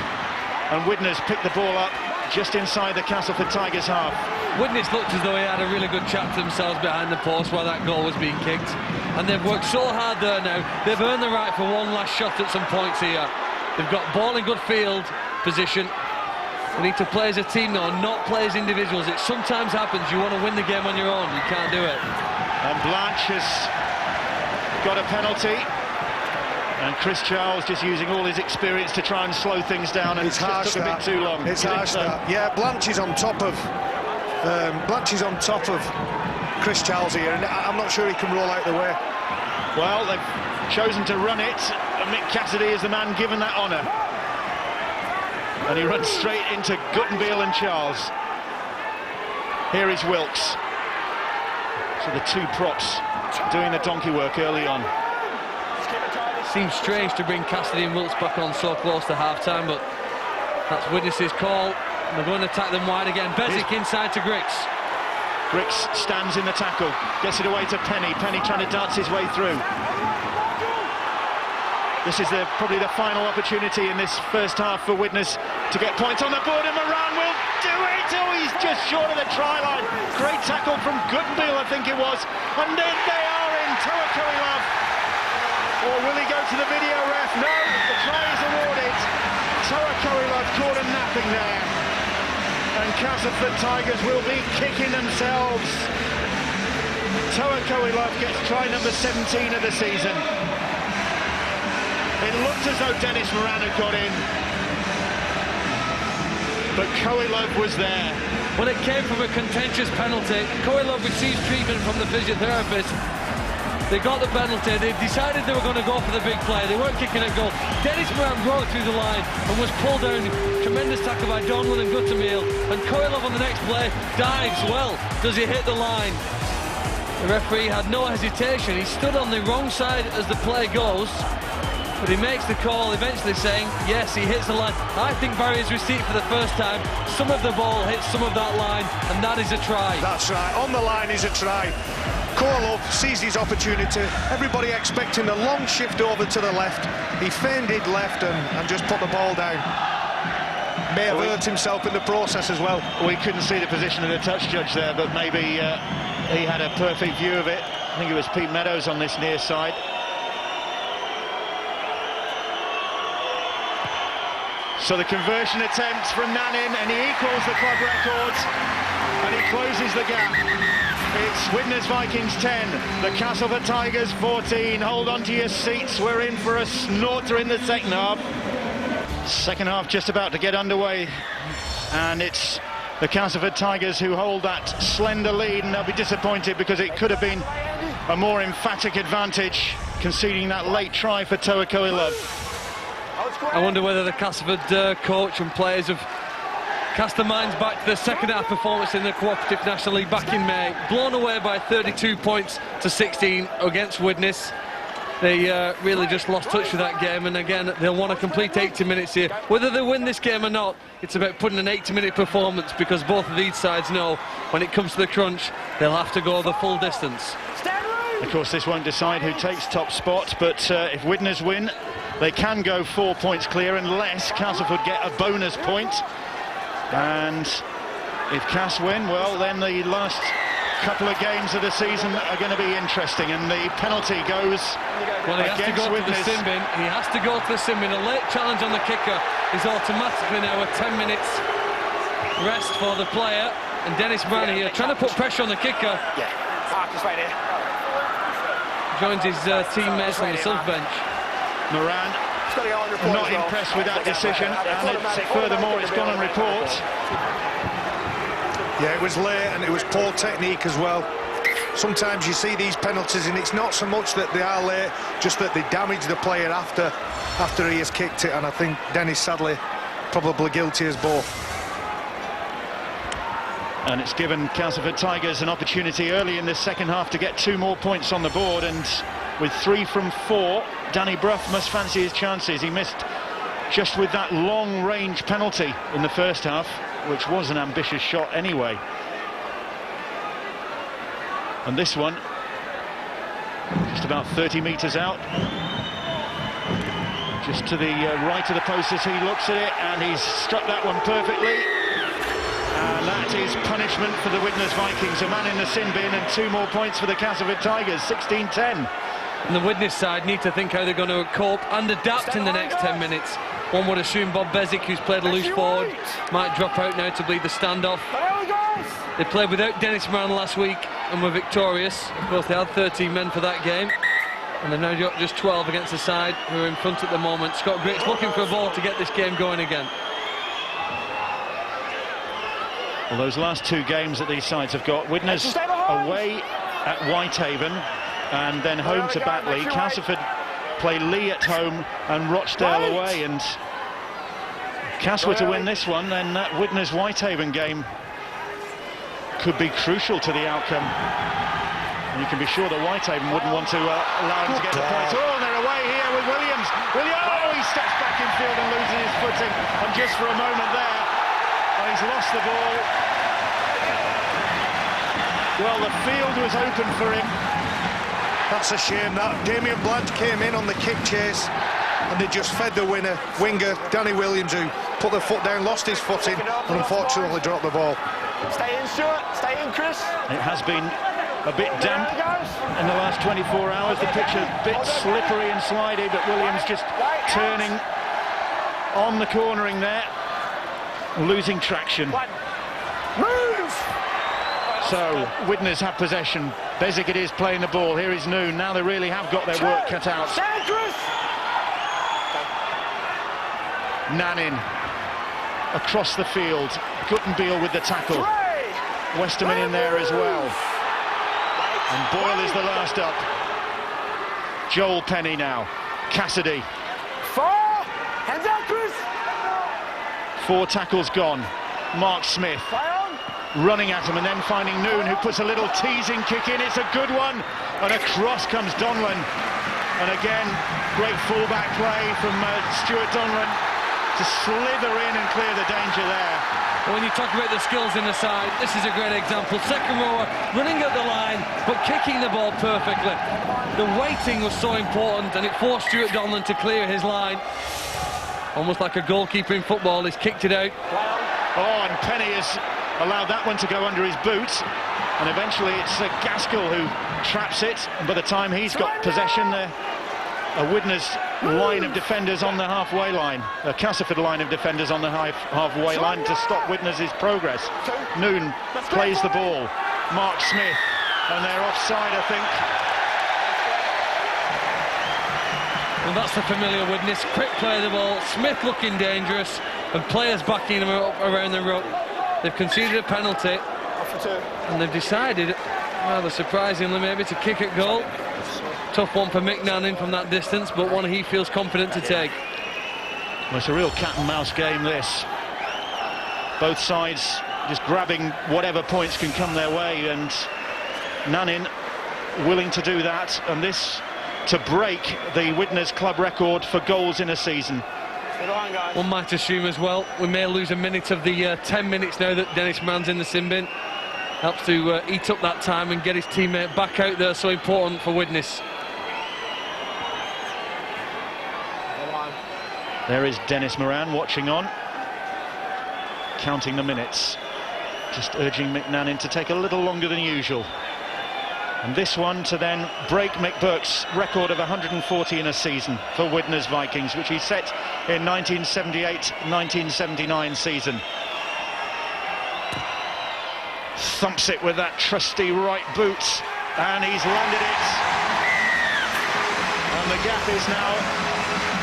and Widnes picked the ball up just inside the Castleford Tigers half.
Widnes looked as though he had a really good chat to themselves behind the post while that goal was being kicked, and they've worked so hard there now. They've earned the right for one last shot at some points here. They've got ball in good field position. They need to play as a team now, not play as individuals. It sometimes happens, you want to win the game on your own, you can't do it.
And Blanche has got a penalty, and Chris Charles just using all his experience to try and slow things down, and it's just took a bit too long.
It's harsh, that. Yeah, Blanche is on top of Chris Charles here, and I'm not sure he can roll out the way.
Well, they've chosen to run it, and Mick Cassidy is the man given that honour. And he runs straight into Guttenbeil and Charles. Here is Wilkes. So the 2 props doing the donkey work early on.
Seems strange to bring Cassidy and Wilkes back on so close to half-time, but that's Widnes' call. They're going to attack them wide again. Bezic inside to Griggs.
Griggs stands in the tackle, gets it away to Penny. Penny trying to dance his way through. This is probably the final opportunity in this first half for Widnes to get points on the board, and Moran will do it! Oh, he's just short of the try line. Great tackle from Guttenbeil, I think it was. And then they are in. Toa Love. Or will he go to the video ref? No, the try is awarded. Toa Love caught him napping there. And Castleford Tigers will be kicking themselves. Toa Love gets try number 17 of the season. It looked as though Dennis Moran had got in, but Coelho was there.
Well, it came from a contentious penalty. Coelho receives treatment from the physiotherapist, They got the penalty. They decided they were going to go for the big play. They weren't kicking a goal. Dennis Moran broke through the line and was pulled down. Tremendous tackle by Donlan and Guttermeal. And Koilov on the next play dives well. Does he hit the line? The referee had no hesitation. He stood on the wrong side as the play goes. But he makes the call, eventually saying, yes, he hits the line. I think Barry has received for the first time. Some of the ball hits some of that line, and that is a try.
That's right, on the line is a try. Koilov sees his opportunity. Everybody expecting a long shift over to the left. He feigned left and just put the ball down. May have hurt himself in the process as well.
We couldn't see the position of the touch judge there, but maybe he had a perfect view of it. I think it was Pete Meadows on this near side. So the conversion attempt from Nanin, and he equals the club record, and he closes the gap. It's Widnes Vikings 10, the Castleford Tigers 14. Hold on to your seats, we're in for a snorter in the second half. Second half just about to get underway, and it's the Castleford Tigers who hold that slender lead, and they'll be disappointed because it could have been a more emphatic advantage, conceding that late try for Toa Koilov.
I wonder whether the Castleford coach and players have cast their minds back to the second half performance in the Cooperative National League back in May. Blown away by 32 points to 16 against Widnes. They really just lost touch with that game, and again they'll want to complete 80 minutes here. Whether they win this game or not, it's about putting an 80-minute performance, because both of these sides know when it comes to the crunch they'll have to go the full distance.
Of course, this won't decide who takes top spot, but if Widnes win, they can go 4 points clear unless Castleford get a bonus point. And if Cass win, well, then the last couple of games of the season are going to be interesting, and the penalty goes against Widnes.
He has to go to the sin bin. A late challenge on the kicker is automatically now a 10 minutes rest for the player, and Dennis Moran here trying to put pressure on the kicker.
Just right here.
Joins his teammates on the sub bench.
Moran not impressed with that decision, and furthermore it's gone on report.
Yeah, it was late and it was poor technique as well. Sometimes you see these penalties and it's not so much that they are late, just that they damage the player after he has kicked it, and I think Dennis sadly probably guilty as both.
And it's given Castleford Tigers an opportunity early in the second half to get 2 more points on the board, and with 3 from 4, Danny Brough must fancy his chances. He missed just with that long-range penalty in the first half, which was an ambitious shot anyway. And this one, just about 30 metres out. Just to the right of the post as he looks at it, and he's struck that one perfectly. And that is punishment for the Widnes Vikings. A man in the sin bin and 2 more points for the Castleford Tigers, 16-10.
And the Widnes side need to think how they're going to cope and adapt in the next 10 minutes. One would assume Bob Bezic, who's played a loose forward, might drop out now to bleed the standoff. They played without Dennis Moran last week and were victorious. Of course, they had 13 men for that game, and they've now got just 12 against the side who are in front at the moment. Scott Griggs looking for a ball to get this game going again.
Well, those last 2 games that these sides have got, Widnes away at Whitehaven and then home to Batley. Castleford play Lee at home and Rochdale away, and if Cass were to win this one, then that Widnes Whitehaven game could be crucial to the outcome. And you can be sure that Whitehaven wouldn't want to allow him to get the points. Oh, and they're away here with Williams. Oh, he steps back in field and loses his footing, and just for a moment there, he's lost the ball. Well, the field was open for him.
That's a shame. That Damien Blanche came in on the kick chase and they just fed the winger, Danny Williams, who put the foot down, lost his footing, and unfortunately dropped the ball.
Stay in, Stuart. Stay in, Chris.
It has been a bit damp in the last 24 hours. The pitch is a bit slippery and slidey, but Williams just turning on the cornering there, losing traction.
Move!
So Widnes have possession. Bezic it is playing the ball. Here is Noon. Now they really have got their work cut out. Nanin across the field. Guttenbeil with the tackle. Westerman in there as well. And Boyle is the last up. Joel Penny now. Cassidy.
4. Hands up, Chris.
4 tackles gone. Mark Smith
Play on.
running at him and then finding Noon, who puts a little teasing kick in. It's a good one, and across comes Donlan. And again, great fullback play from Stuart Donlan to slither in and clear the danger there.
When you talk about the skills in the side, this is a great example. Second rower running at the line but kicking the ball perfectly. The waiting was so important, and it forced Stuart Donlan to clear his line. Almost like a goalkeeper in football, he's kicked it out.
Oh, and Penny has allowed that one to go under his boot, and eventually it's Gaskell who traps it, and by the time he's got possession, a Widnes line of defenders on the halfway line, a Castleford line of defenders on the halfway line to stop Widnes' progress. Noon plays the ball, Mark Smith, and they're offside, I think.
Well, that's the familiar Widnes. Quick play of the ball, Smith looking dangerous, and players backing him up around the ruck. They've conceded a penalty, and they've decided, rather surprisingly maybe, to kick at goal. Tough one for Mick Nanning from that distance, but one he feels confident to take.
Well, it's a real cat and mouse game, this. Both sides just grabbing whatever points can come their way, and Nanning willing to do that, and this to break the Widnes club record for goals in a season.
One might assume as well, we may lose a minute of the 10 minutes now that Dennis Moran's in the sin bin. Helps to eat up that time and get his teammate back out there, so important for Widnes.
There is Dennis Moran watching on, counting the minutes, just urging Mick Nanning to take a little longer than usual. And this one to then break Mick Burke's record of 140 in a season for Widnes Vikings, which he set in 1978-1979 season. Thumps it with that trusty right boot, and he's landed it. And the gap is now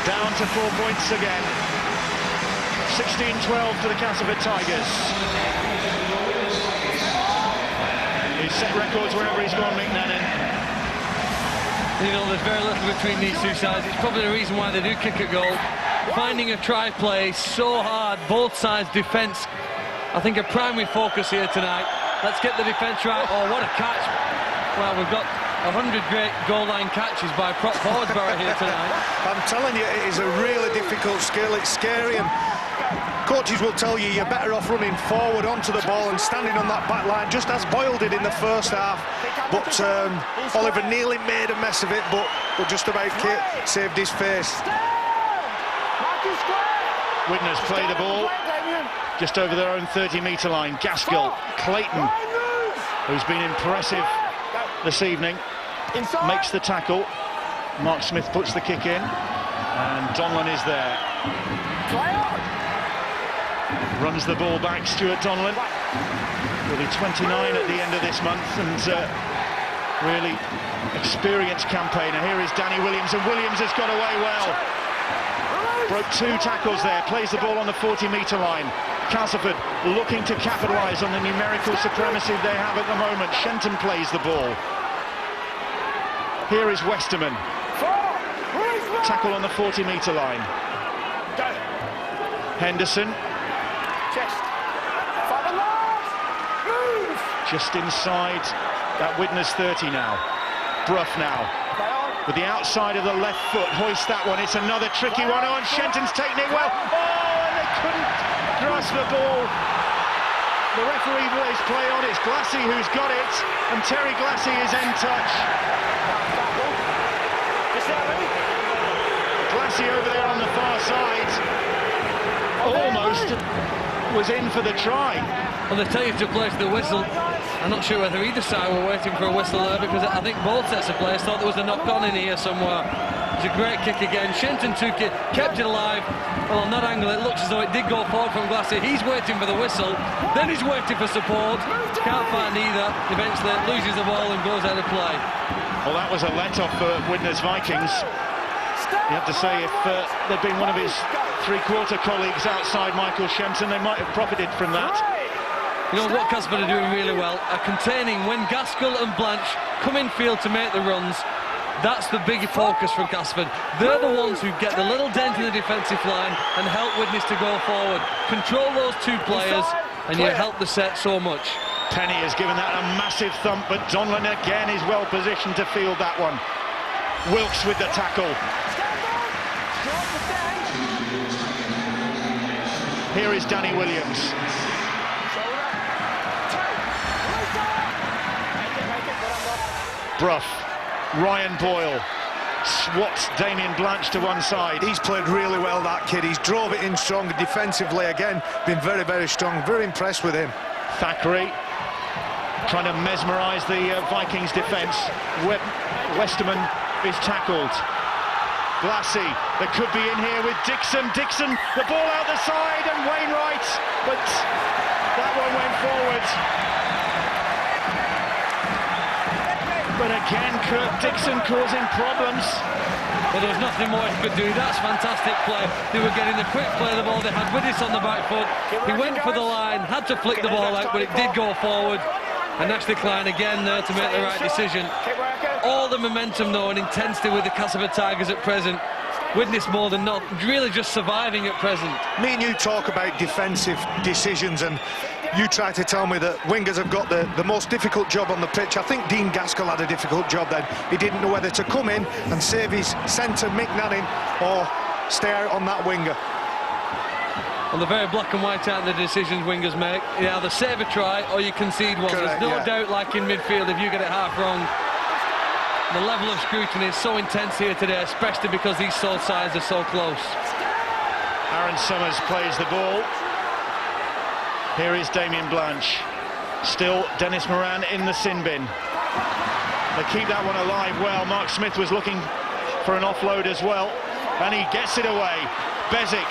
down to 4 points again. 16-12 to the Castleford Tigers. He's set records wherever he's gone, Mick Nanning.
You know, there's very little between these two sides. It's probably the reason why they do kick a goal. Finding a try play so hard, both sides' defence, I think, a primary focus here tonight. Let's get the defence right. Oh, what a catch. Well, we've got 100 great goal line catches by prop forwards here tonight.
I'm telling you, it is a really difficult skill. It's scary, and coaches will tell you you're better off running forward onto the ball and standing on that back line, just as Boyle did in the first half. But Oliver nearly made a mess of it, but just about saved his face.
Widnes play the ball just over their own 30-metre line. Gaskell, Clayton, who's been impressive this evening, makes the tackle. Mark Smith puts the kick in, and Donlan is there. Runs the ball back, Stuart Donlan. Will be 29 at the end of this month, and really experienced campaigner. Here is Danny Williams, and Williams has got away well. Broke 2 tackles there, plays the ball on the 40-metre line. Castleford looking to capitalise on the numerical supremacy they have at the moment. Shenton plays the ball. Here is Westerman. Tackle on the 40-metre line. Henderson. Just inside that Widnes 30 now. Brough now. With the outside of the left foot, hoist that one. It's another tricky one. Oh, and Shenton's taken it well. Oh, and they couldn't grasp the ball. The referee plays play on. It's Glassy who's got it, and Terry Glassy is in touch. Glassy over there on the far side almost was in for the try.
Well, they tell you to place the whistle. I'm not sure whether either side were waiting for a whistle there, because I think both sets of players thought there was a knock-on in here somewhere. It's a great kick again. Shenton took it, kept it alive. Well, on that angle, it looks as though it did go forward from Glassy. He's waiting for the whistle, then he's waiting for support. Can't find either. Eventually, loses the ball and goes out of play.
Well, that was a let-off for Widnes Vikings. You have to say, if there'd been one of his three-quarter colleagues outside Michael Shenton, they might have profited from that.
You know what Castleford are doing really well are containing when Gaskell and Blanche come in field to make the runs. That's the big focus from Castleford. They're the ones who get the little dent in the defensive line and help Widnes to go forward. Control those two players and you help the set so much.
Penny has given that a massive thump, but Donlan again is well positioned to field that one. Wilkes with the tackle. Here is Danny Williams. Bruff, Ryan Boyle swats Damien Blanche to one side.
He's played really well, that kid. He's drove it in strong defensively again. Been very, very strong. Very impressed with him.
Thackeray trying to mesmerise the Vikings defence. Westerman is tackled. Glassy, that could be in here with Dixon. Dixon, the ball out the side, and Wainwright, but that one went forward. But again, Kirk Dixon causing problems.
Well, there was nothing more he could do. That's fantastic play. They were getting the quick play of the ball. They had Widnes on the back foot. He went for the line, had to flick the ball out, but it did go forward. And that's Klein again there to make the right decision. All the momentum, though, and intensity with the Castleford Tigers at present. Widnes more than not, really just surviving at present.
Me and you talk about defensive decisions, and you try to tell me that wingers have got the most difficult job on the pitch. I think Dean Gaskell had a difficult job then. He didn't know whether to come in and save his centre, Mick Nanning, or stay out on that winger.
Well, they're very black and white out the decisions wingers make. You either save a try or you concede one.
Correct,
there's no doubt, like in midfield, if you get it half wrong. The level of scrutiny is so intense here today, especially because these sole sides are so close.
Aaron Summers plays the ball. Here is Damien Blanche. Still Dennis Moran in the sin bin. They keep that one alive well. Mark Smith was looking for an offload as well, and he gets it away. Bezic,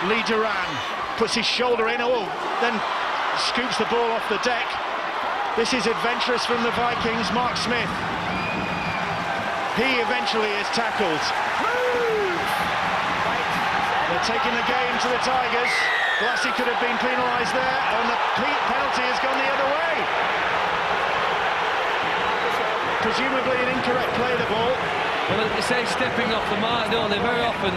Lee Duran puts his shoulder in, then scoops the ball off the deck. This is adventurous from the Vikings. Mark Smith, he eventually is tackled. They're taking the game to the Tigers. Glassy could have been penalised there, and the penalty has gone the other way. Presumably an incorrect play of the ball.
Well, they say stepping off the mark, don't they? Very often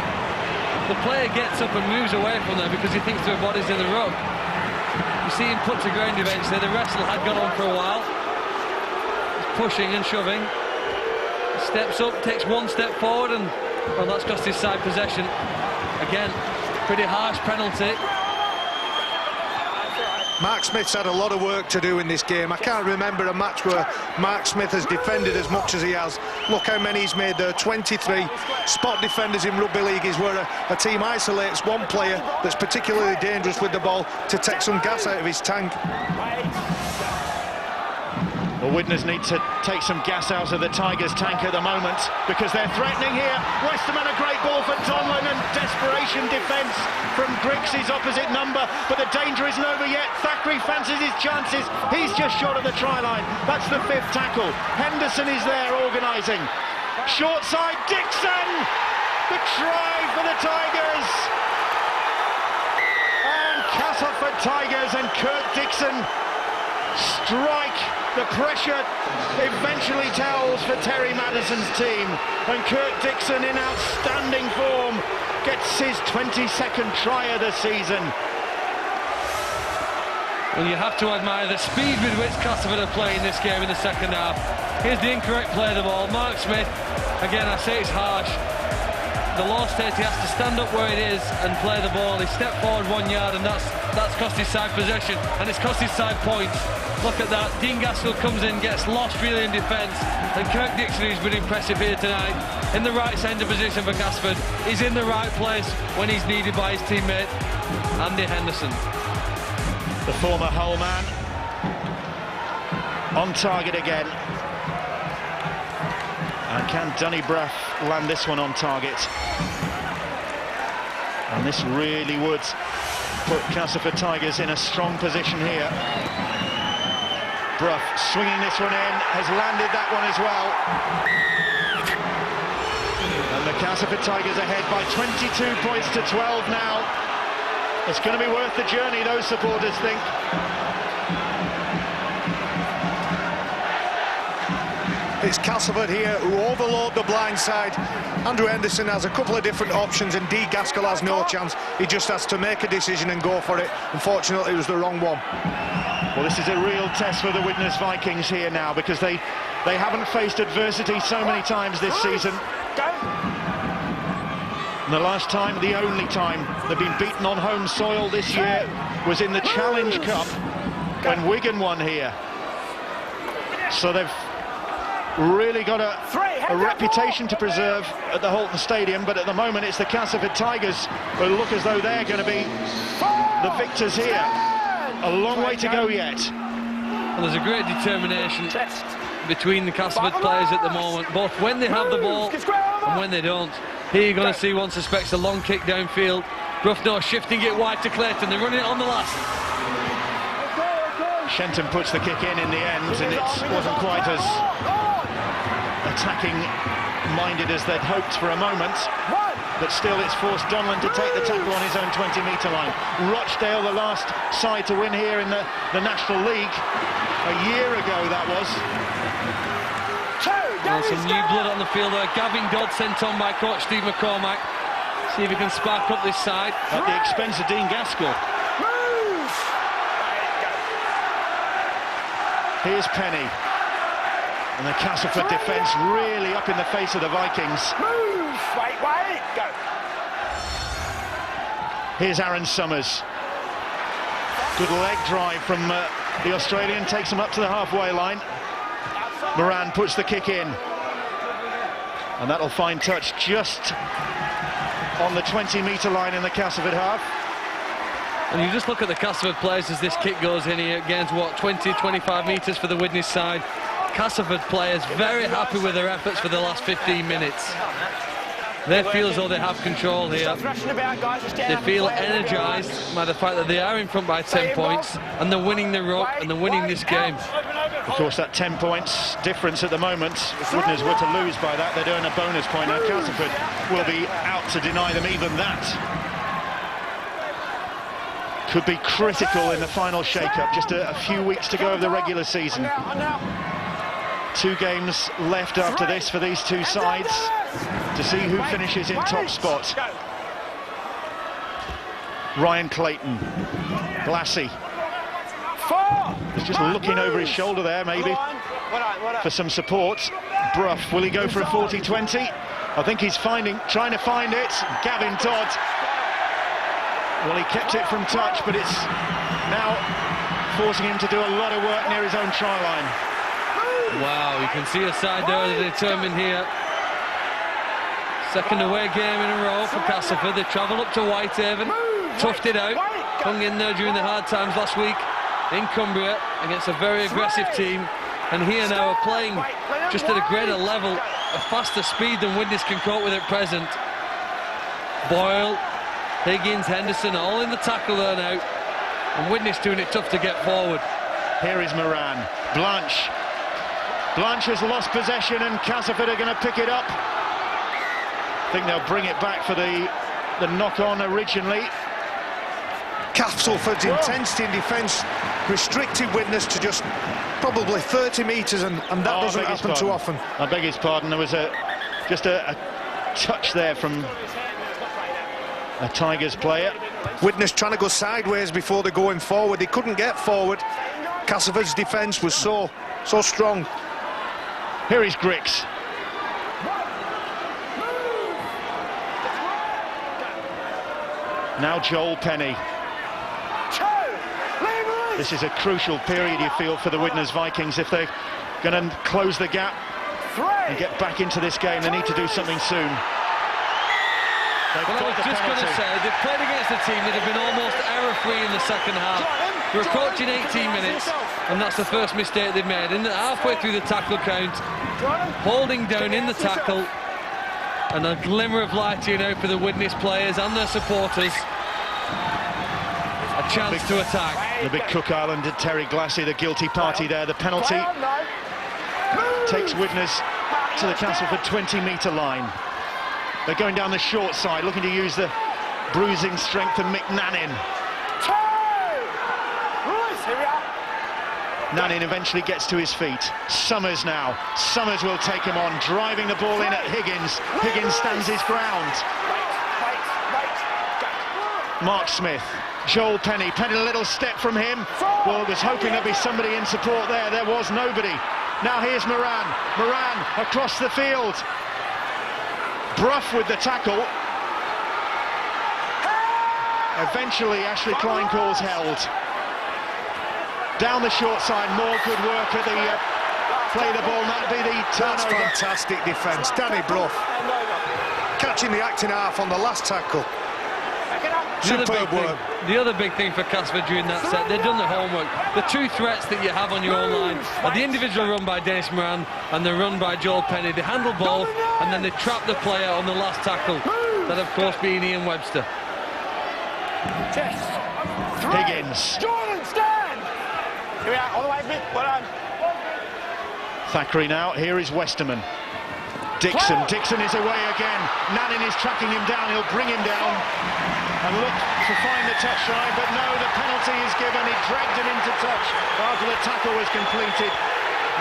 the player gets up and moves away from them because he thinks their body's in the rug. You see him put to ground eventually. The wrestle had gone on for a while. He's pushing and shoving. Steps up, takes one step forward, and well, that's cost his side possession. Again, pretty harsh penalty.
Mark Smith's had a lot of work to do in this game. I can't remember a match where Mark Smith has defended as much as he has. Look how many he's made there, 23. Spot defenders in rugby league is where a team isolates one player that's particularly dangerous with the ball to take some gas out of his tank.
Well, Widnes need to take some gas out of the Tigers' tank at the moment because they're threatening here. Westerman, a great ball for Donlan, and desperation defence from Griggs, his opposite number, but the danger isn't over yet. Thackeray fancies his chances. He's just short of the try line. That's the fifth tackle. Henderson is there organising. Short side, Dixon! The try for the Tigers! And Castleford Tigers and Kirk Dixon strike. The pressure eventually tells for Terry Madison's team, and Kirk Dixon, in outstanding form, gets his 22nd try of the season.
Well, you have to admire the speed with which Castleford are playing this game in the second half. Here's the incorrect play of the ball. Mark Smith, again, I say it's harsh. The law states he has to stand up where it is and play the ball. He stepped forward 1 yard, and that's cost his side possession, and it's cost his side points. Look at that. Dean Gaskell comes in, gets lost really in defence, and Kirk Dixon, who's been impressive here tonight, in the right centre position for Castleford. He's in the right place when he's needed by his teammate, Andy Henderson.
The former Hull man on target again. And can Donnybrough land this one on target? And this really would put Castleford Tigers in a strong position here. Brough swinging this one in, has landed that one as well. And the Castleford Tigers ahead by 22 points to 12 now. It's going to be worth the journey, those supporters think.
It's Castleford here who overload the blind side. Andrew Henderson has a couple of different options and D. Gaskell has no chance. He just has to make a decision and go for it. Unfortunately, it was the wrong one.
Well, this is a real test for the Widnes Vikings here now, because they haven't faced adversity so many times this season. And the last time, the only time they've been beaten on home soil this year was in the Challenge Cup when Wigan won here. So they've really got a reputation to preserve at the Holton Stadium, but at the moment it's the Castleford Tigers who look as though they're going to be the victors here. A long way to go yet.
Well, there's a great determination between the Castleford players at the moment, both when they have the ball and when they don't. Here you're going to see, one suspects, a long kick downfield. Ruffno shifting it wide to Clayton. They're running it on the last.
Shenton puts the kick in the end, and it wasn't quite as attacking minded as they'd hoped for a moment, but still it's forced Donlan to take the tackle on his own 20-metre line. Rochdale, the last side to win here in the National League a year ago, that was.
Well, some new blood on the field there. Gavin Dodd sent on by coach Steve McCormack. See if he can spark up this side
at the expense of Dean Gaskell. Here's Penny. And the Castleford defence really up in the face of the Vikings.
Move! Wait, go.
Here's Aaron Summers. Good leg drive from the Australian, takes him up to the halfway line. Moran puts the kick in. And that'll find touch just on the 20-metre line in the Castleford half.
And you just look at the Castleford players as this kick goes in. He gains, what, 20, 25 metres for the Widnes side. Castleford players very happy with their efforts for the last 15 minutes. They feel as though they have control here. They feel energised by the fact that they are in front by 10 points and they're winning the ruck and they're winning this game.
Of course, that 10 points difference at the moment, if Widnes were to lose by that, they'd earn a bonus point. Now Castleford will be out to deny them even that. Could be critical in the final shake-up. Just a few weeks to go of the regular season. 2 games left after this for these two sides to see who finishes in top spot. Ryan Clayton, Glassy. He's just looking over his shoulder there, maybe, for some support. Brough, will he go for a 40-20? I think he's trying to find it. Gavin Dodd. Well, he kept it from touch, but it's now forcing him to do a lot of work near his own try line.
Wow, you can see a side there that are determined here. Second away game in a row for Castleford. They travelled up to Whitehaven, toughed it out, hung in there during the hard times last week in Cumbria against a very aggressive team, and here now are playing just at a greater level, a faster speed than Widnes can cope with at present. Boyle, Higgins, Henderson, all in the tackle there now, and Widnes doing it tough to get forward.
Here is Moran. Blanche has lost possession, and Castleford are going to pick it up. I think they'll bring it back for the knock-on originally.
Castleford's intensity in defence restricted Widnes to just probably 30 metres, and that doesn't happen too often.
I beg his pardon. There was just a touch there from a Tigers player.
Widnes trying to go sideways before they're going forward. They couldn't get forward. Castleford's defence was so strong.
Here is Grix. Now Joel Penny. This is a crucial period, you feel, for the Widnes Vikings. If they're going to close the gap and get back into this game, they need to do something soon.
Well, I was just going to say, they've played against a team that have been almost error-free in the second half. They're approaching 18 minutes, and that's the first mistake they've made. And halfway through the tackle count, holding down in the tackle, and a glimmer of light here now for the Widnes players and their supporters. A chance to attack.
The big Cook Island and Terry Glassy, the guilty party there. The penalty takes Widnes to the Castleford 20-metre line. They're going down the short side, looking to use the bruising strength of McNannin. Nannin eventually gets to his feet. Summers now. Summers will take him on, driving the ball in at Higgins. Higgins stands his ground. Mark Smith. Joel Penny. Penny, a little step from him. Well, was hoping there'd be somebody in support there. There was nobody. Now here's Moran. Moran across the field. Brough with the tackle. Eventually, Ashley Kleincole's held. Down the short side, more good work at the play the ball. That'd be the
That's
turnover.
fantastic defence. Danny Brough catching the acting half on the last tackle. Superb work.
The other big thing for Castleford during that set, they've done the homework. The two threats that you have on your own line are the individual run by Dennis Moran and the run by Joel Penny. They handle both, and then they trap the player on the last tackle. That, of course, being Ian Webster.
Higgins.
Jordan, stand! Here we are, all the way, Mick. Well done.
Thackeray now. Here is Westerman. Dixon. Dixon is away again. Nannin is tracking him down. He'll bring him down and look to find the touchline, but no, the penalty is given. He dragged him into touch after the tackle was completed.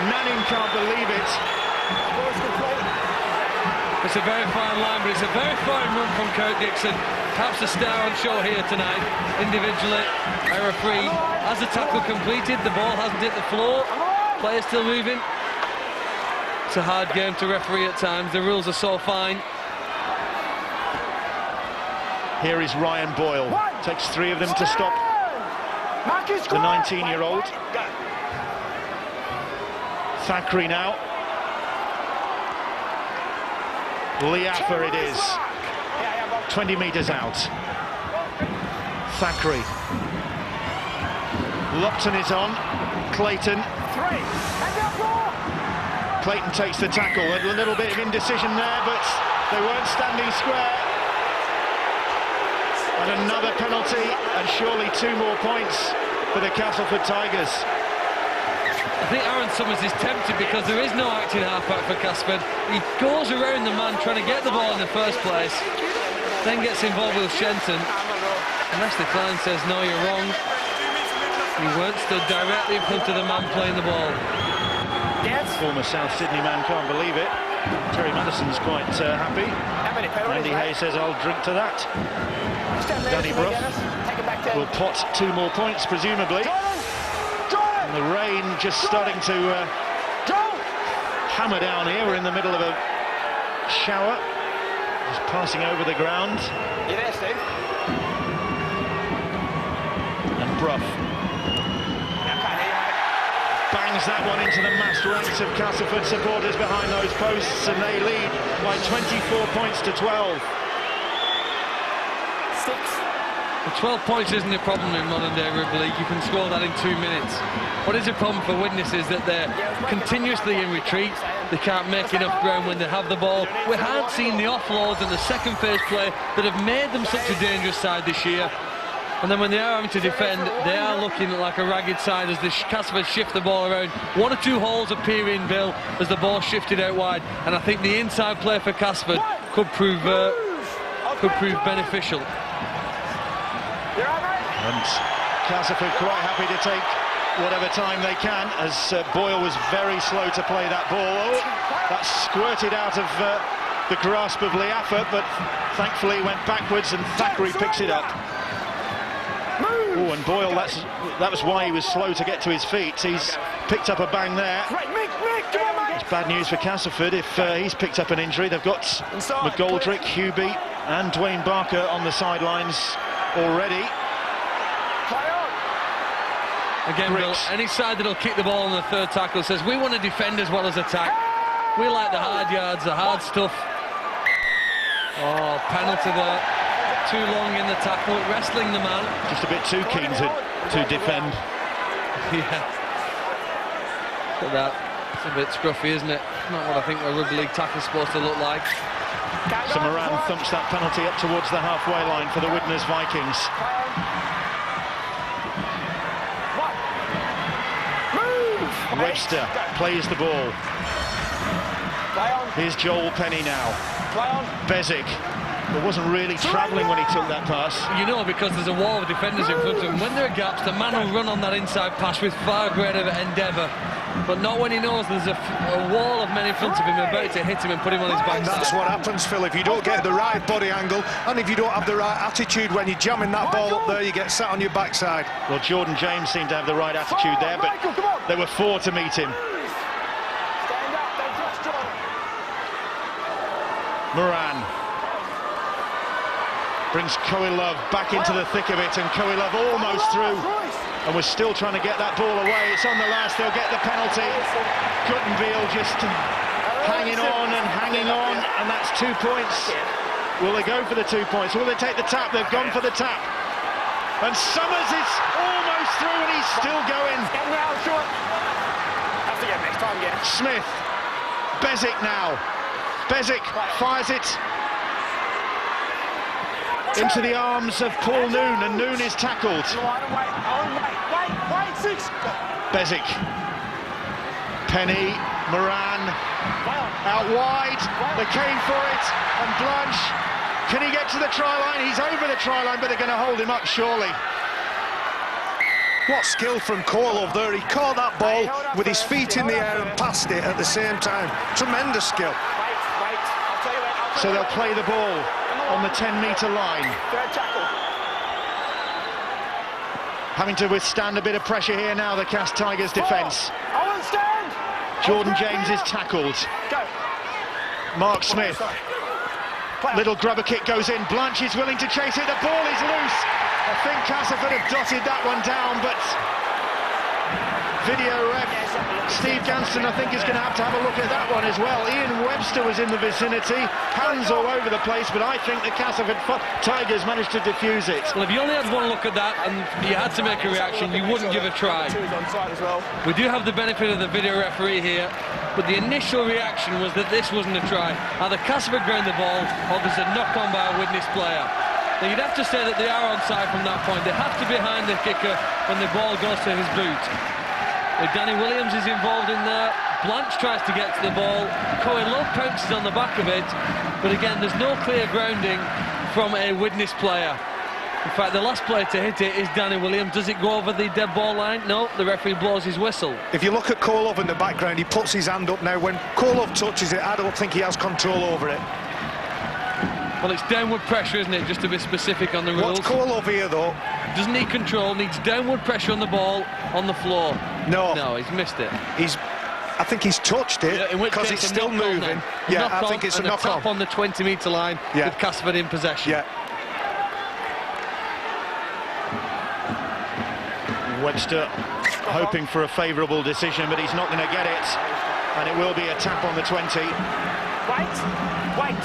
Nannin can't believe it.
It's a very fine line, but it's a very fine run from Kirk Dixon. Perhaps a star on show here tonight. Individually, a referee has the tackle completed. The ball hasn't hit the floor. Players still moving. It's a hard game to referee at times. The rules are so fine.
Here is Ryan Boyle. Takes three of them to stop the 19-year-old. Thackeray now. Liaffer it is. 20 metres out. Thackeray. Lupton is on. Clayton. Clayton takes the tackle. A little bit of indecision there, but they weren't standing square. And another penalty, and surely 2 more points for the Castleford Tigers.
I think Aaron Summers is tempted because there is no acting halfback for Castleford. He goes around the man trying to get the ball in the first place, then gets involved with Shenton. And Ashley Klein says, no, you're wrong. You weren't stood directly in front of the man playing the ball.
Former South Sydney man can't believe it. Terry Madison's quite happy. Andy Hay says, I'll drink to that. Danny Brough will pot 2 more points, presumably. And the rain just starting to hammer down here. We're in the middle of a shower. Just passing over the ground.
You there, Steve?
And Brough bangs that one into the massed ranks of Castleford supporters behind those posts, and they lead by 24 points to 12.
6.
Well, 12 points isn't a problem in modern day rugby league. You can score that in 2 minutes. What is a problem for Widnes is that they're continuously in retreat. They can't make enough ground when they have the ball. We haven't seen the offloads and the second phase play that have made them such a dangerous side this year. And then when they are having to defend, they are looking like a ragged side as the Castleford shift the ball around. 1 or 2 holes appear in, Bill, as the ball shifted out wide. And I think the inside play for Castleford could prove beneficial.
And Castleford quite happy to take whatever time they can, as Boyle was very slow to play that ball. Oh, that squirted out of the grasp of Liaffer, but thankfully went backwards, and Thackeray picks it up. Oh, and Boyle, that was why he was slow to get to his feet. He's picked up a bang there. It's bad news for Castleford if he's picked up an injury. They've got McGoldrick, Hubie and Dwayne Barker on the sidelines already.
Again, Bill, any side that'll kick the ball on the third tackle says we want to defend as well as attack. We like the hard yards, the hard stuff. Oh, penalty there. Too long in the tackle, wrestling the man.
Just a bit too keen to defend.
Yeah. Look at that. It's a bit scruffy, isn't it? Not what I think a rugby league tackle's supposed to look like.
So Moran thumps that penalty up towards the halfway line for the Widnes Vikings. Webster plays the ball. Here's Joel Penny now. Bezic. But wasn't really travelling when he took that pass.
You know, because there's a wall of defenders in front of him. When there are gaps, the man will run on that inside pass with far greater endeavour. But not when he knows there's a wall of men in front of him about to hit him and put him on his back.
That's what happens, Phil. If you don't get the right body angle, and if you don't have the right attitude when you're jamming that ball up there, you get sat on your backside.
Well, Jordan James seemed to have the right attitude there, but there were 4 to meet him. Moran brings Coelov back into the thick of it, and Coelov almost through, and we're still trying to get that ball away. It's on the last, they'll get the penalty. Guttenville just hanging on, and that's 2 points. Will they go for the 2 points? Will they take the tap? They've gone for the tap. And Summers is almost through, and he's still going. Smith, Bezic now. Bezic fires it into the arms of Paul Noon, and Noon is tackled. Bezic, Penny, Moran, out wide, they came for it, and Blanche, can he get to the try line? He's over the try line, but they're going to hold him up, surely.
What skill from Coelov there. He caught that ball with his feet in the air and passed it at the same time. Tremendous skill.
So they'll play the ball on the 10-metre line. Having to withstand a bit of pressure here now, the Cast Tigers defence. Jordan James is tackled. Mark Smith. Little grubber kick goes in. Blanche is willing to chase it. The ball is loose. I think Castleford have dotted that one down, but video ref Steve Ganston, I think, is going to have a look at that one as well. Ian Webster was in the vicinity, hands all over the place, but I think the Castleford Tigers managed to defuse it.
Well, if you only had one look at that and you had to make a reaction, you wouldn't give a try. We do have the benefit of the video referee here, but the initial reaction was that this wasn't a try. Either Castleford ground the ball, or there's a knock-on by a Widnes player. Now, you'd have to say that they are onside from that point. They have to be behind the kicker when the ball goes to his boot. Danny Williams is involved in there. Blanche tries to get to the ball. Coelov pounces on the back of it. But again, there's no clear grounding from a Widnes player. In fact, the last player to hit it is Danny Williams. Does it go over the dead ball line? No, the referee blows his whistle.
If you look at Coelov in the background, he puts his hand up now. When Coelov touches it, I don't think he has control over it.
Well, it's downward pressure, isn't it, just to be specific on the rules.
What's Coelov here, though?
Doesn't need control, needs downward pressure on the ball, on the floor.
No,
he's missed it.
I think he's touched it, because it's still moving. Yeah, I think it's a knock-on.
Tap on the 20-metre line with Castleford in possession.
Yeah.
Webster hoping for a favourable decision, but he's not going to get it, and it will be a tap on the 20.
Wait.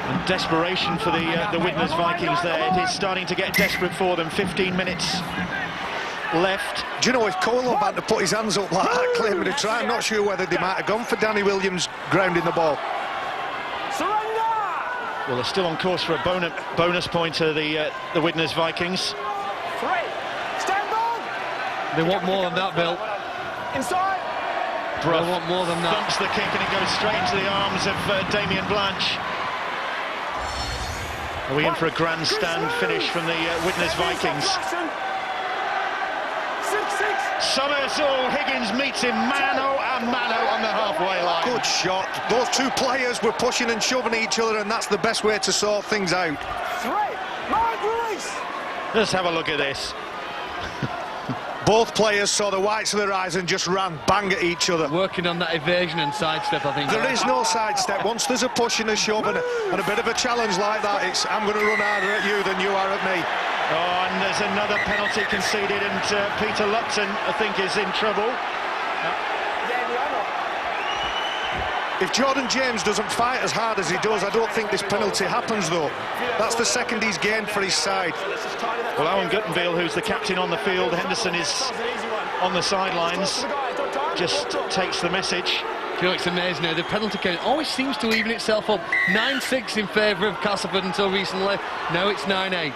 And desperation for the Widnes Vikings there. It is starting to get desperate for them. 15 minutes left.
Do you know, if Coelov had to put his hands up like that, claiming a try, I'm not sure whether they might have gone for Danny Williams grounding the ball.
Well, they're still on course for a bonus point to the Widnes Vikings.
They want more than that, Bill.
Inside.
Bruff
they want more than that.
Dumps the kick, and it goes straight into the arms of Damien Blanche. Are we in for a grandstand finish from the Widnes Vikings? Summers, Higgins meets him mano a mano on the halfway line.
Good shot. Those two players were pushing and shoving each other, and that's the best way to sort things out.
Let's have a look at this.
Both players saw the whites of their eyes and just ran bang at each other.
Working on that evasion and sidestep, I think.
There is no sidestep. Once there's a push and a shove and a bit of a challenge like that, it's I'm going to run harder at you than you are at me.
Oh, and there's another penalty conceded, and Peter Lupton, I think, is in trouble.
If Jordan James doesn't fight as hard as he does, I don't think this penalty happens, though. That's the second he's gained for his side.
Well, Owen Guttenville, who's the captain on the field, Henderson is on the sidelines, just takes the message.
You know, it's amazing now, the penalty count always seems to even itself up. 9-6 in favour of Castleford until recently, now it's 9-8.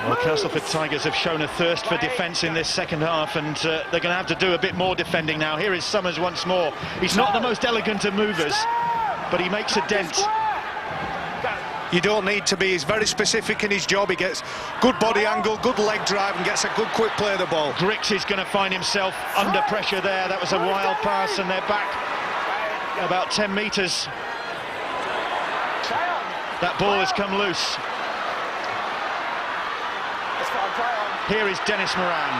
Well, Castleford Tigers have shown a thirst for defence in this second half, and they're going to have to do a bit more defending now. Here is Summers once more. He's not the most elegant of movers, but he makes a dent.
You don't need to be. He's very specific in his job. He gets good body angle, good leg drive, and gets a good quick play of the ball.
Griggs is going to find himself under pressure there. That was a wild pass, and they're back about 10 metres. That ball has come loose. Here is Dennis Moran.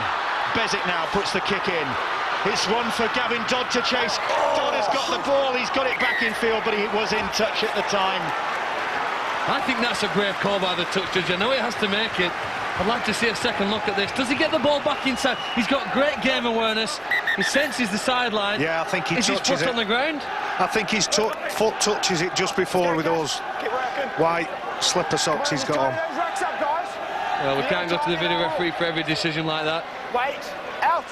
Bezic now puts the kick in. It's one for Gavin Dodd to chase. Dodd has got the ball. He's got it back in field, but he was in touch at the time.
I think that's a brave call by the touch judge. I know he has to make it. I'd like to see a second look at this. Does he get the ball back inside? He's got great game awareness. He senses the sideline.
Yeah, I think he touches it.
Is his foot on the ground?
I think his foot touches it just before with those white slipper socks he's got on.
Well, we can't go to the video referee for every decision like that.
Wait, out.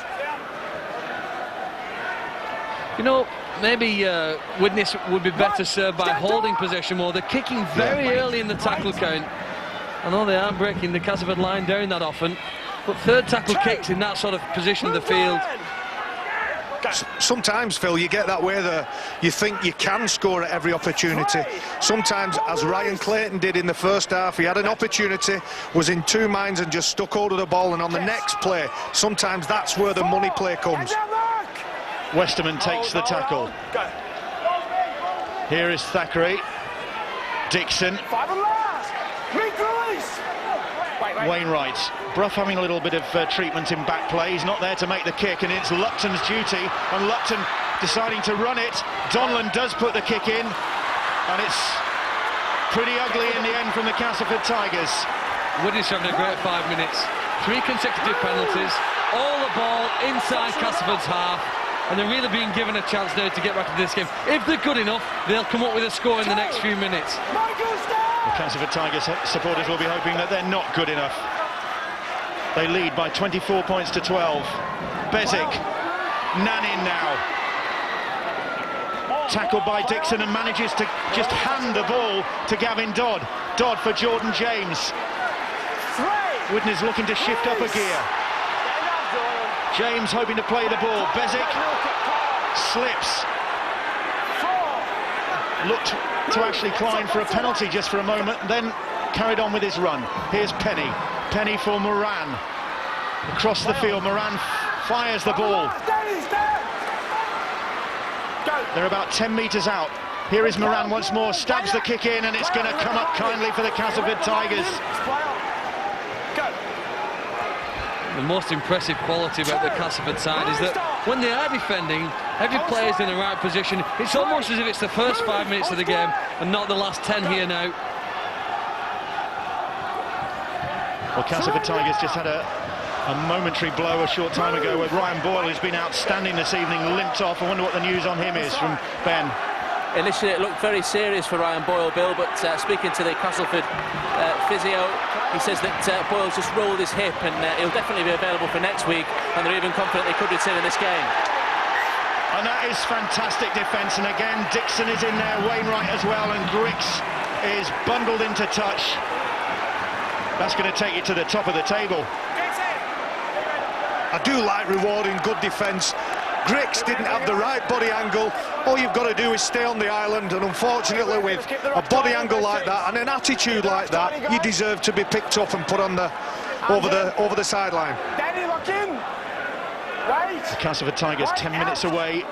You know, maybe Widnes would be better served by holding possession more. They're kicking very early in the tackle count. I know they aren't breaking the Castleford line down that often, but third tackle kicks in that sort of position of the field.
Sometimes, Phil, you get that where you think you can score at every opportunity. Sometimes, as Ryan Clayton did in the first half, he had an opportunity, was in two minds and just stuck hold of the ball, and on the next play, sometimes that's where the money play comes.
Westerman takes the tackle. Here is Thackeray. Dixon. Wainwright. Brough having a little bit of treatment in back play. He's not there to make the kick, and it's Lupton's duty, and Lupton deciding to run it. Donlan does put the kick in, and it's pretty ugly in the end from the Castleford Tigers.
Widnes having a great 5 minutes. 3 consecutive penalties, all the ball inside Castleford's half, and they're really being given a chance now to get back into this game. If they're good enough, they'll come up with a score in the next few minutes.
The Castleford Tigers supporters will be hoping that they're not good enough. They lead by 24 points to 12. Bezic, Nanin now. Tackled by Dixon and manages to just hand the ball to Gavin Dodd. Dodd for Jordan James. Widnes looking to shift up a gear. James hoping to play the ball. Bezic slips. Looked to actually climb for a penalty just for a moment, then carried on with his run. Here's Penny. Penny for Moran. Across the field, Moran fires the ball. They're about 10 metres out. Here is Moran once more, stabs the kick in, and it's going to come up kindly for the Castleford Tigers.
The most impressive quality about the Castleford side is that when they are defending, every player's in the right position. It's almost as if it's the first 5 minutes of the game and not the last 10 here now.
Well, Castleford Tigers just had a momentary blow a short time ago where Ryan Boyle, who's been outstanding this evening, limped off. I wonder what the news on him is from Ben.
Initially it looked very serious for Ryan Boyle, Bill, but speaking to the Castleford physio, he says that Boyle's just rolled his hip, and he'll definitely be available for next week, and they're even confident they could return in this game.
And that is fantastic defence, and again Dixon is in there, Wainwright as well, and Griggs is bundled into touch. That's going to take you to the top of the table.
I do like rewarding good defence. Griggs didn't have the right body angle. All you've got to do is stay on the island, and unfortunately with a body angle like that and an attitude like that, you deserve to be picked up and put on the over the sideline.
The Castleford Tigers 10 minutes away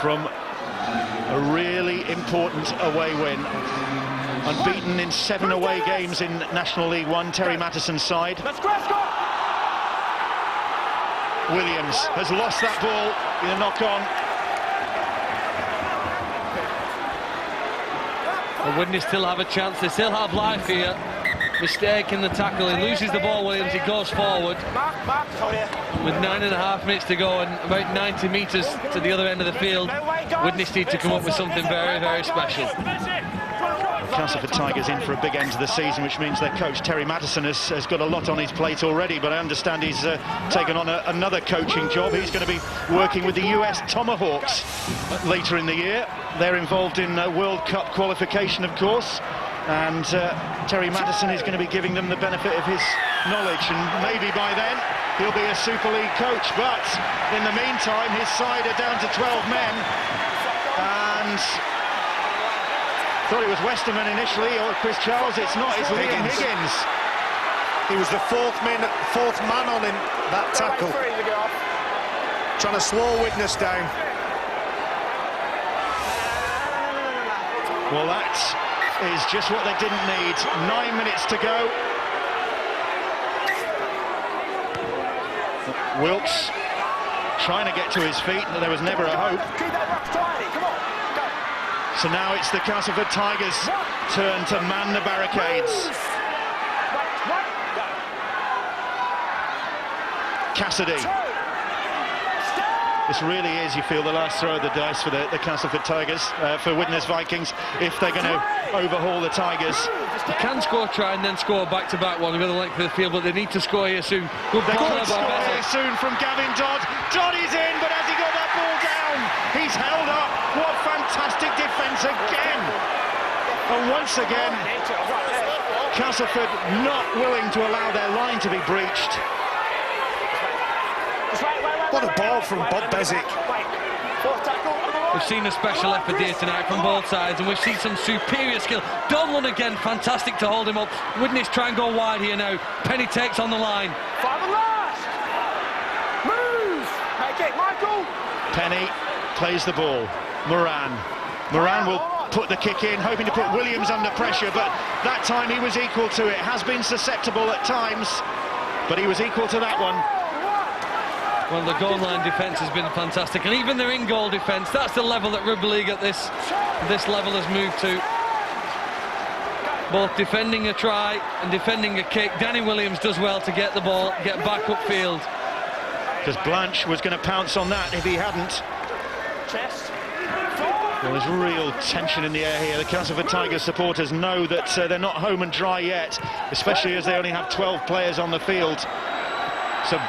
from a really important away win. Unbeaten in 7 away games in National League One, Terry Mattison's side. Williams has lost that ball with a knock-on.
And Widnes still have a chance, they still have life here. Mistake in the tackle, he loses the ball, Williams, he goes forward. With 9.5 minutes to go and about 90 metres to the other end of the field, Widnes need to come up with something very, very special.
Castleford Tigers in for a big end to the season, which means their coach Terry Mattison has got a lot on his plate already, but I understand he's taken on another coaching job. He's going to be working with the US Tomahawks later in the year. They're involved in World Cup qualification, of course, and Terry Mattison is going to be giving them the benefit of his knowledge, and maybe by then he'll be a Super League coach, but in the meantime his side are down to 12 men, and Thought it was Westerman initially, or Chris Charles. It's not, it's Liam Higgins.
He was the fourth man on in that tackle. Trying to slow Widnes down.
Well, that is just what they didn't need. 9 minutes to go. Wilkes trying to get to his feet, but there was never a hope. So now it's the Castleford Tigers' turn to man the barricades. Cassidy. This really is, you feel, the last throw of the dice for the Castleford Tigers, for Widnes Vikings, if they're going to overhaul the Tigers.
They can score, try and then score back-to-back one with the length of the field, but they need to score here soon. Good
They
ball
could
there by
score
Bezic.
here soon from Gavin Dodd. Dodd is in, but has he got that ball down? He's held up. What fantastic defence again. And once again, Castleford not willing to allow their line to be breached.
What a ball from Bob Bezic.
We've seen a special effort here tonight from both sides, and we've seen some superior skill. Donlan again, fantastic to hold him up. Widnes try and go wide here now. Penny takes on the line.
Move! Make it, Michael!
Penny plays the ball. Moran will put the kick in, hoping to put Williams under pressure, but that time he was equal to it. Has been susceptible at times, but he was equal to that one.
Well, the goal line defence has been fantastic, and even their in-goal defence, that's the level that rugby league at this level has moved to. Both defending a try and defending a kick. Danny Williams does well to get the ball, get back upfield.
Because Blanche was going to pounce on that if he hadn't. Well, there's real tension in the air here. The Castleford Tigers supporters know that they're not home and dry yet, especially as they only have 12 players on the field. So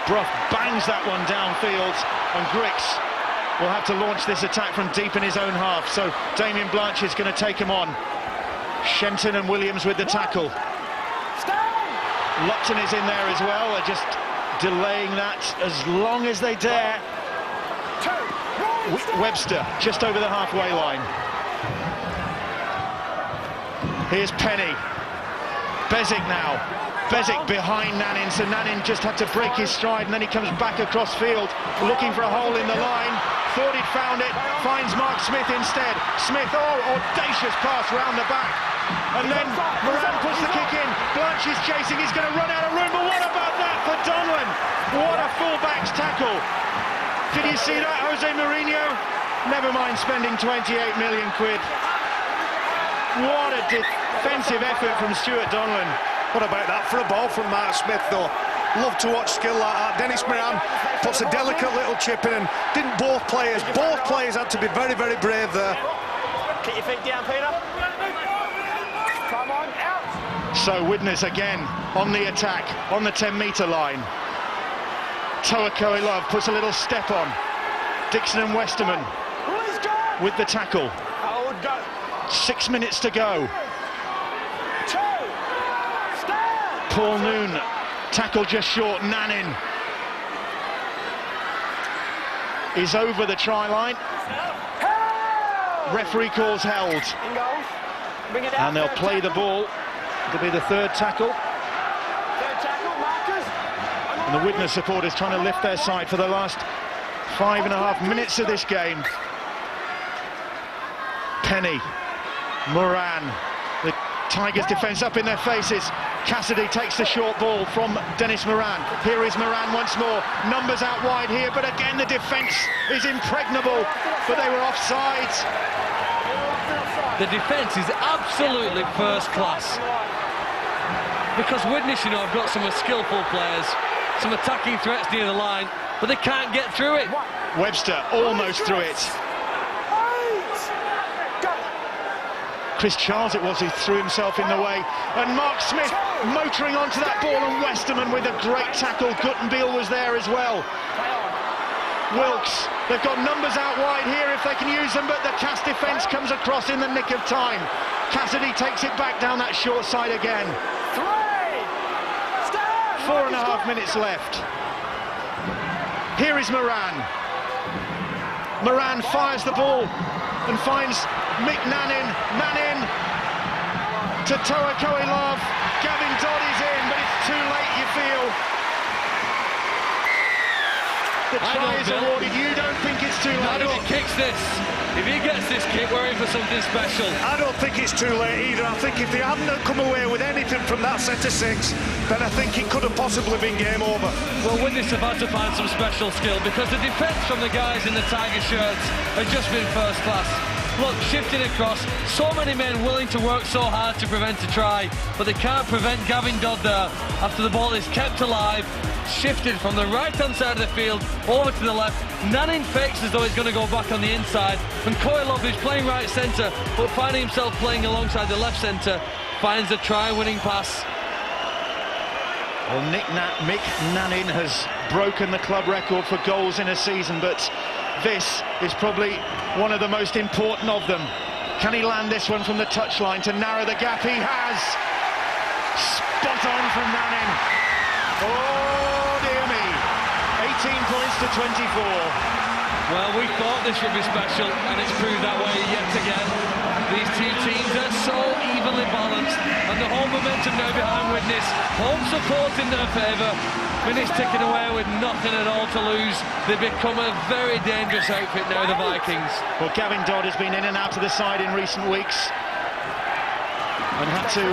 Brough bangs that one downfield, and Grix will have to launch this attack from deep in his own half. So Damien Blanche is going to take him on. Shenton and Williams with the tackle. Lupton is in there as well. They're just delaying that as long as they dare. Webster just over the halfway line. Here's Penny. Bezic now. Bezic behind Nanin, so Nanin just had to break his stride, and then he comes back across field, looking for a hole in the line. Thought he'd found it, finds Mark Smith instead. Smith, oh, audacious pass round the back. And then Moran puts the kick in. Blanche is chasing, he's going to run out of room, but what about that for Donlan? What a fullback's tackle. Did you see that, Jose Mourinho? Never mind spending 28 million quid. What a defensive effort from Stuart Donlan.
What about that for a ball from Mark Smith, though? Love to watch skill like that. Dennis Moran puts a delicate little chip in, and didn't both players had to be very, very brave there.
Keep your feet down, Peter. Come on, out.
So Widnes again on the attack, on the 10-metre line. Toa Love puts a little step on. Dixon and Westerman with the tackle. 6 minutes to go. Paul Noon, tackle just short. Nanin is over the try line. Referee calls held. And they'll play the ball. It'll be the third tackle. And the Widnes supporters trying to lift their side for the last 5.5 minutes of this game. Penny, Moran, the Tigers defence up in their faces. Cassidy takes the short ball from Dennis Moran. Here is Moran once more. Numbers out wide here, but again the defence is impregnable. But they were offside.
The defence is absolutely first class. Because Widnes, you know, have got some skillful players, some attacking threats near the line, but they can't get through it.
Webster almost through it. Chris Charles it was who threw himself in the way, and Mark Smith motoring onto that ball, and Westerman with a great tackle. Guttenbeil was there as well. Wilkes, they've got numbers out wide here if they can use them, but the Cass defence comes across in the nick of time. Cassidy takes it back down that short side again. 4.5 minutes left. Here is Moran. Moran fires the ball and finds Mick Nanin to Toa Koilov. Gavin Dodd is in, but it's too late, you feel. The try is awarded. You don't think it's too late?
Not if he kicks this. If he gets this kick, we're in for something special.
I don't think it's too late either. I think if they hadn't come away with anything from that set of 6, then I think it could have possibly been game over.
Well, Widnes have had to find some special skill because the defence from the guys in the Tiger shirts has just been first class. Look, shifting across, so many men willing to work so hard to prevent a try, but they can't prevent Gavin Dodd there after the ball is kept alive, shifted from the right-hand side of the field over to the left. Nanin fakes as though he's going to go back on the inside, and Koilov, who's playing right centre but finding himself playing alongside the left centre, finds a try-winning pass.
Well, Mick Nanin has broken the club record for goals in a season, but this is probably one of the most important of them. Can he land this one from the touchline to narrow the gap? He has. Spot on from Nanin. Oh dear me. 18 points to 24.
Well, we thought this would be special, and it's proved that way yet again. These two teams are so evenly balanced, and the home momentum now behind Widnes. Home support in their favour. Widnes taken away with nothing at all to lose. They become a very dangerous outfit now, the Vikings.
Well, Gavin Dodd has been in and out of the side in recent weeks and had to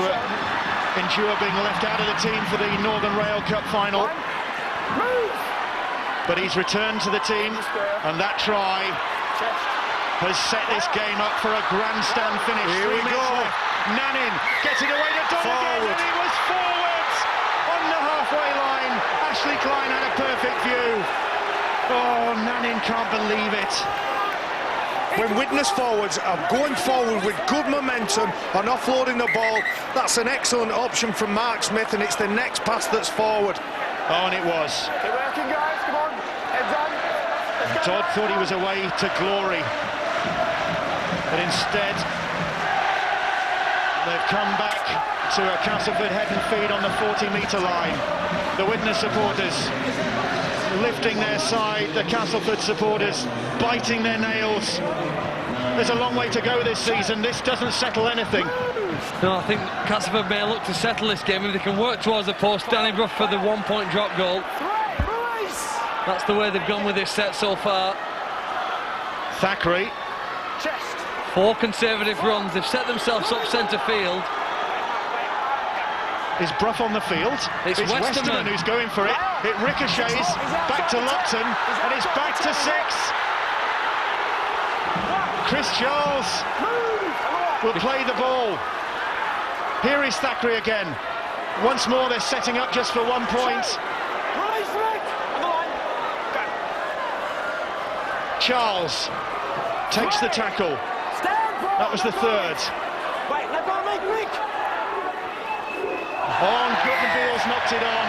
endure being left out of the team for the Northern Rail Cup final. But he's returned to the team, and that try has set this game up for a grandstand finish.
Here we go.
Nanin gets it away to Dodd again, and he was forwards on the halfway line. Ashley Klein had a perfect view. Oh, Nanin can't believe it.
When Widnes forwards are going forward with good momentum on offloading the ball, that's an excellent option from Mark Smith, and it's the next pass that's forward.
Oh, and it was.
Keep working, guys. Come on. Heads on.
Dodd thought he was away to glory, but instead they've come back to a Castleford head and feed on the 40-metre line. The Widnes supporters lifting their side, the Castleford supporters biting their nails. There's a long way to go this season. This doesn't settle anything.
No, I think Castleford may look to settle this game if they can work towards the post. Danny Brough for the one-point drop goal. That's the way they've gone with this set so far.
Thackeray.
4 conservative runs. They've set themselves up centre field.
Is Brough on the field?
It's Westerman
who's going for it. It ricochets back to Lupton, and it's back to 6. Chris Charles will play the ball. Here is Thackeray again. Once more, they're setting up just for 1 point. Charles takes the tackle. That was the 3rd. On, Guttenbeil's knocked it on.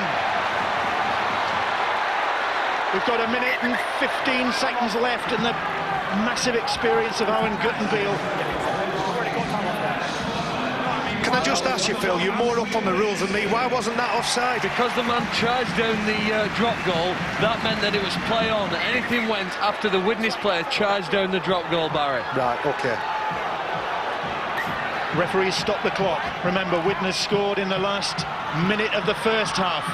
We've got 1 minute and 15 seconds left, and the massive experience of Owen Guttenbeil.
Can I just ask you, Phil, you're more up on the rules than me, why wasn't that offside?
Because the man charged down the drop goal, that meant that it was play on. Anything went after the Widnes player charged down the drop goal, Barry.
Right, OK.
Referees stop the clock. Remember, Widnes scored in the last minute of the first half.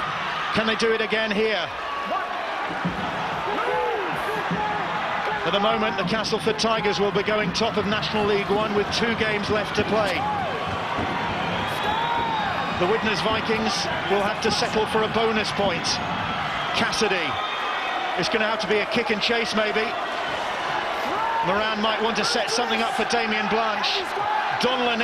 Can they do it again here? At the moment, the Castleford Tigers will be going top of National League 1 with 2 games left to play. The Widnes Vikings will have to settle for a bonus point. Cassidy. It's going to have to be a kick and chase, maybe. Moran might want to set something up for Damien Blanche. Donlan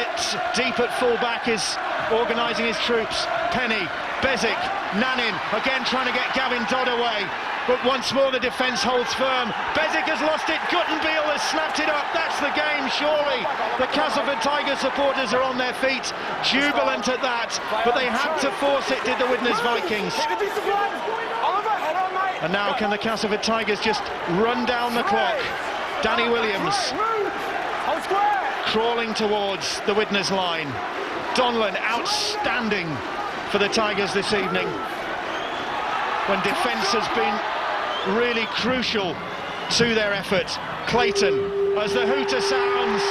deep at full-back is organising his troops. Penny, Bezic, Nanin, again trying to get Gavin Dodd away. But once more the defence holds firm. Bezic has lost it, Guttenbeil has snapped it up. That's the game, surely. The Castleford Tigers supporters are on their feet, jubilant at that. But they had to force it, did the Widnes Vikings. And now can the Castleford Tigers just run down the clock? Danny Williams crawling towards the Widnes line. Donlan outstanding for the Tigers this evening, when defence has been really crucial to their effort. Clayton, as the hooter sounds,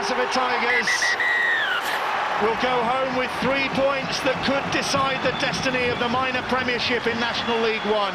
Castleford Tigers will go home with 3 points that could decide the destiny of the minor premiership in National League One.